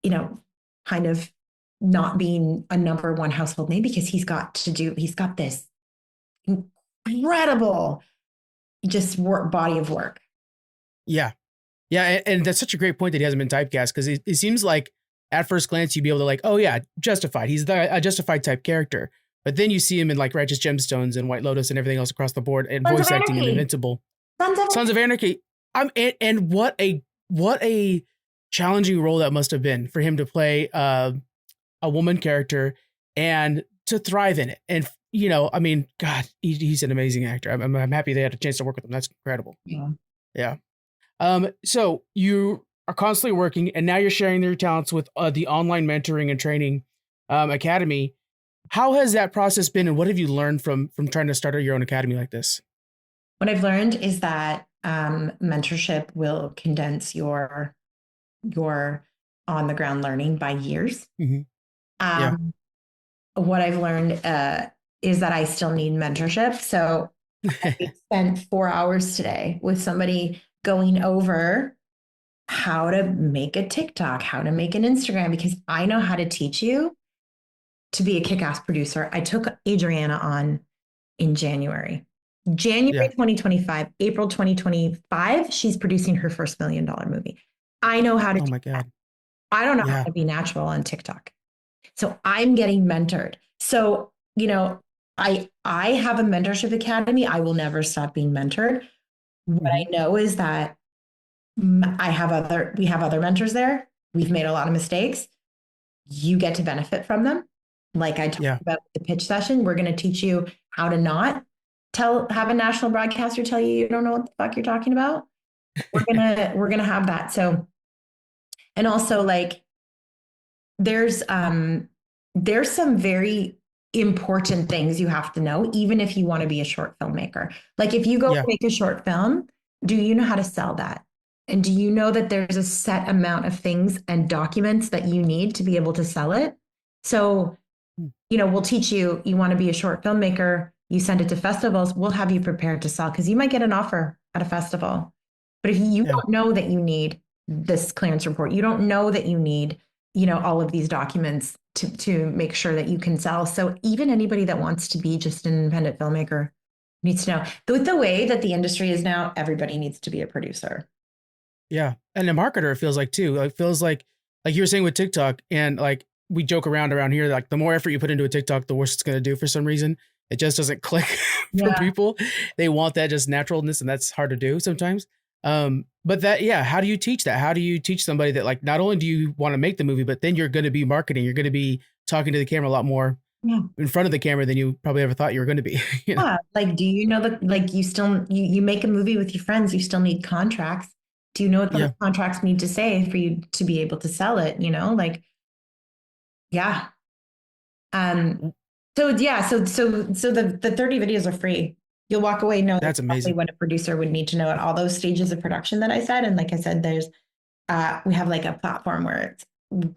kind of not being a number one household name because he's got this incredible body of work. Yeah. Yeah. And that's such a great point that he hasn't been typecast, because it seems like at first glance, you'd be able to like, oh yeah, Justified. He's a Justified type character. But then you see him in like Righteous Gemstones and White Lotus and everything else across the board, and voice acting in Invincible. Sons of Anarchy. And what a challenging role that must have been for him to play a woman character and to thrive in it. And, I mean, God, he's an amazing actor. I'm happy they had a chance to work with him. That's incredible. Yeah. So you are constantly working, and now you're sharing your talents with the online mentoring and training academy. How has that process been, and what have you learned from trying to start your own academy like this? What I've learned is that mentorship will condense your on the ground learning by years. Mm-hmm. What I've learned is that I still need mentorship. So I spent 4 hours today with somebody going over how to make a TikTok, how to make an Instagram, because I know how to teach you to be a kick-ass producer. I took Adriana on in January 2025, April 2025, she's producing her first $1 million movie. I know how to Oh my God. I don't know how to be natural on TikTok. So I'm getting mentored. So, I have a mentorship academy. I will never stop being mentored. What I know is that we have other mentors there. We've made a lot of mistakes. You get to benefit from them. Like I talked about the pitch session, we're going to teach you how to not have a national broadcaster tell you don't know what the fuck you're talking about. We're gonna have that. So, and also like there's some very important things you have to know, even if you want to be a short filmmaker. Like if you go make a short film, do you know how to sell that? And do you know that there's a set amount of things and documents that you need to be able to sell it? So, we'll teach you want to be a short filmmaker, you send it to festivals, we'll have you prepared to sell, because you might get an offer at a festival. But if you don't know that you need this clearance report, you don't know that you need, all of these documents to make sure that you can sell. So even anybody that wants to be just an independent filmmaker needs to know. With the way that the industry is now, everybody needs to be a producer. Yeah. And a marketer, it feels like too. It feels like you were saying with TikTok, and like we joke around here, like the more effort you put into a TikTok, the worse it's going to do for some reason. It just doesn't click for people. They want that just naturalness, and that's hard to do sometimes. But how do you teach that? How do you teach somebody that like, not only do you want to make the movie, but then you're going to be marketing, you're going to be talking to the camera a lot more in front of the camera than you probably ever thought you were going to be. Yeah. Like, do you know that like you make a movie with your friends, you still need contracts. Do you know what those contracts need to say for you to be able to sell it? So the 30 videos are free. You'll walk away knowing that's amazing what a producer would need to know at all those stages of production that I said. And like I said, there's we have like a platform where it's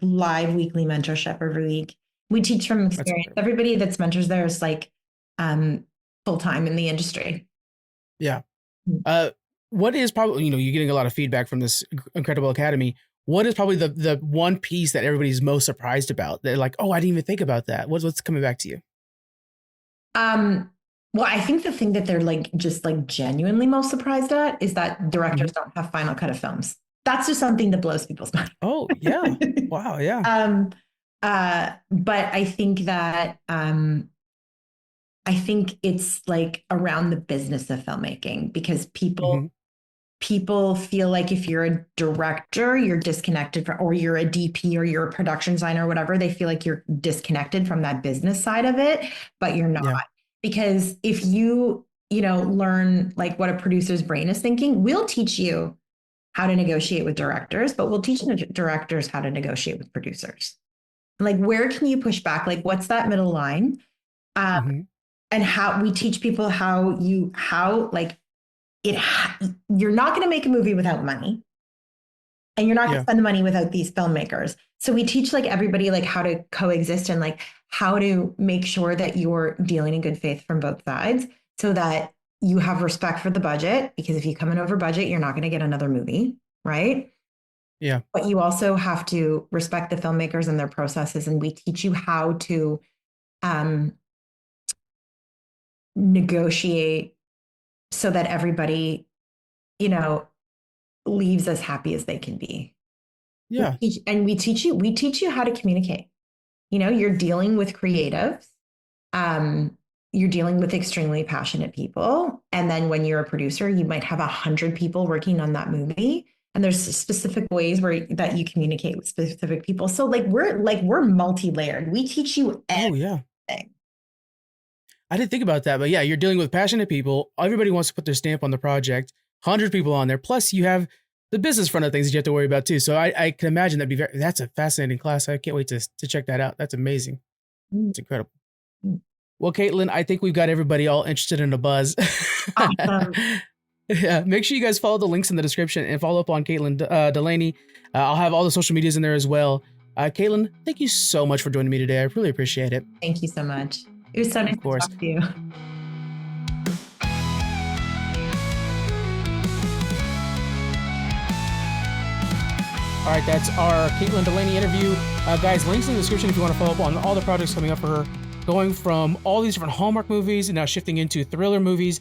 live weekly mentorship every week. We teach from experience. Everybody that's mentors there is like full-time in the industry. Yeah. What is probably, you're getting a lot of feedback from this incredible academy. What is probably the one piece that everybody's most surprised about? They're like, oh, I didn't even think about that. What's coming back to you? Well, I think the thing that they're like just like genuinely most surprised at is that directors don't have final cut of films. That's just something that blows people's mind. Oh yeah. Wow. Yeah. But I think that I think it's like around the business of filmmaking, because people feel like if you're a director, you're disconnected from, or you're a DP or you're a production designer or whatever, they feel like you're disconnected from that business side of it, but you're not. Yeah. Because if you learn like what a producer's brain is thinking, we'll teach you how to negotiate with directors, but we'll teach directors how to negotiate with producers. Like, where can you push back? Like, what's that middle line? And how we teach people how like you're not going to make a movie without money. And you're not going to spend the money without these filmmakers. So we teach like everybody like how to coexist and like how to make sure that you're dealing in good faith from both sides so that you have respect for the budget, because if you come in over budget, you're not going to get another movie, right? Yeah. But you also have to respect the filmmakers and their processes. And we teach you how to negotiate so that everybody, you know, leaves as happy as they can be. Yeah. We teach you how to communicate. You know, you're dealing with creatives. You're dealing with extremely passionate people. And then when you're a producer, you might have 100 people working on that movie. And there's specific ways that you communicate with specific people. So we're multi-layered. We teach you everything. Oh, yeah. I didn't think about that, but yeah, you're dealing with passionate people. Everybody wants to put their stamp on the project. 100 people on there. Plus you have the business front of things that you have to worry about too. So I can imagine that's a fascinating class. I can't wait to check that out. That's amazing. It's incredible. Well, Caitlin, I think we've got everybody all interested in a buzz. Awesome. Yeah, make sure you guys follow the links in the description and follow up on Caitlin Delaney. I'll have all the social medias in there as well. Caitlin, thank you so much for joining me today. I really appreciate it. Thank you so much. It was so nice to talk to you. All right, that's our Caitlin Delaney interview. Guys, links in the description if you want to follow up on all the projects coming up for her, going from all these different Hallmark movies and now shifting into thriller movies,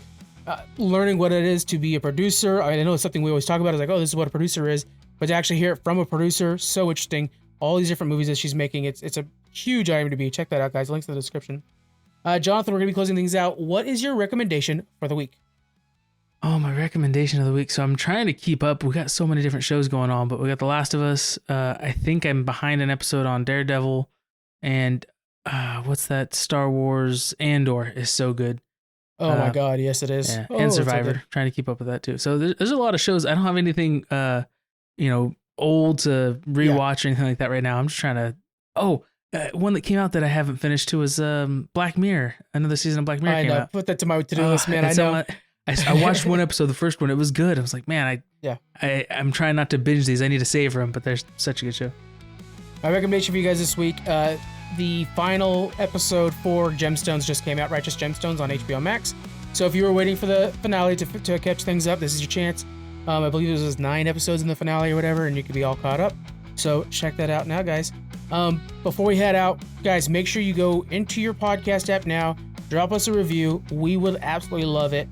learning what it is to be a producer. I know it's something we always talk about. It's like, oh, this is what a producer is. But to actually hear it from a producer, so interesting. All these different movies that she's making, it's a huge IMDb. Check that out, guys. Links in the description. Jonathan, we're going to be closing things out. What is your recommendation for the week? Oh, my recommendation of the week. So I'm trying to keep up. We got so many different shows going on, but we got The Last of Us. I think I'm behind an episode on Daredevil. And what's that? Star Wars Andor is so good. Oh my God. Yes, it is. Yeah. Oh, and Survivor. Trying to keep up with that too. So there's a lot of shows. I don't have anything, old to rewatch or anything like that right now. I'm just trying to, one that came out that I haven't finished too was Black Mirror. Another season of Black Mirror came out. Put that to my to-do list, man. I know. I watched one episode, the first one. It was good. I was like, man, I'm trying not to binge these. I need to savor them, but they're such a good show. My recommendation for you guys this week, the final episode for Gemstones just came out, Righteous Gemstones on HBO Max. So if you were waiting for the finale to catch things up, this is your chance. I believe there was 9 episodes in the finale or whatever, and you could be all caught up. So check that out now, guys. Before we head out, guys, make sure you go into your podcast app now, drop us a review. We would absolutely love it.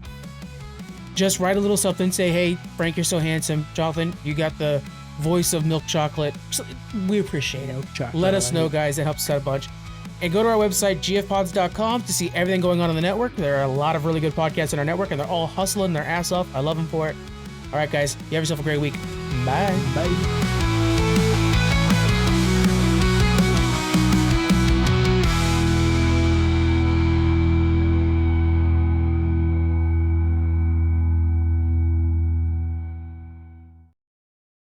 Just write a little something, say, hey, Frank, you're so handsome. Jonathan, you got the voice of milk chocolate. We appreciate it. Let us know, guys. That helps us out a bunch. And go to our website, gfpods.com, to see everything going on in the network. There are a lot of really good podcasts in our network, and they're all hustling their ass off. I love them for it. All right, guys, you have yourself a great week. Bye. Bye.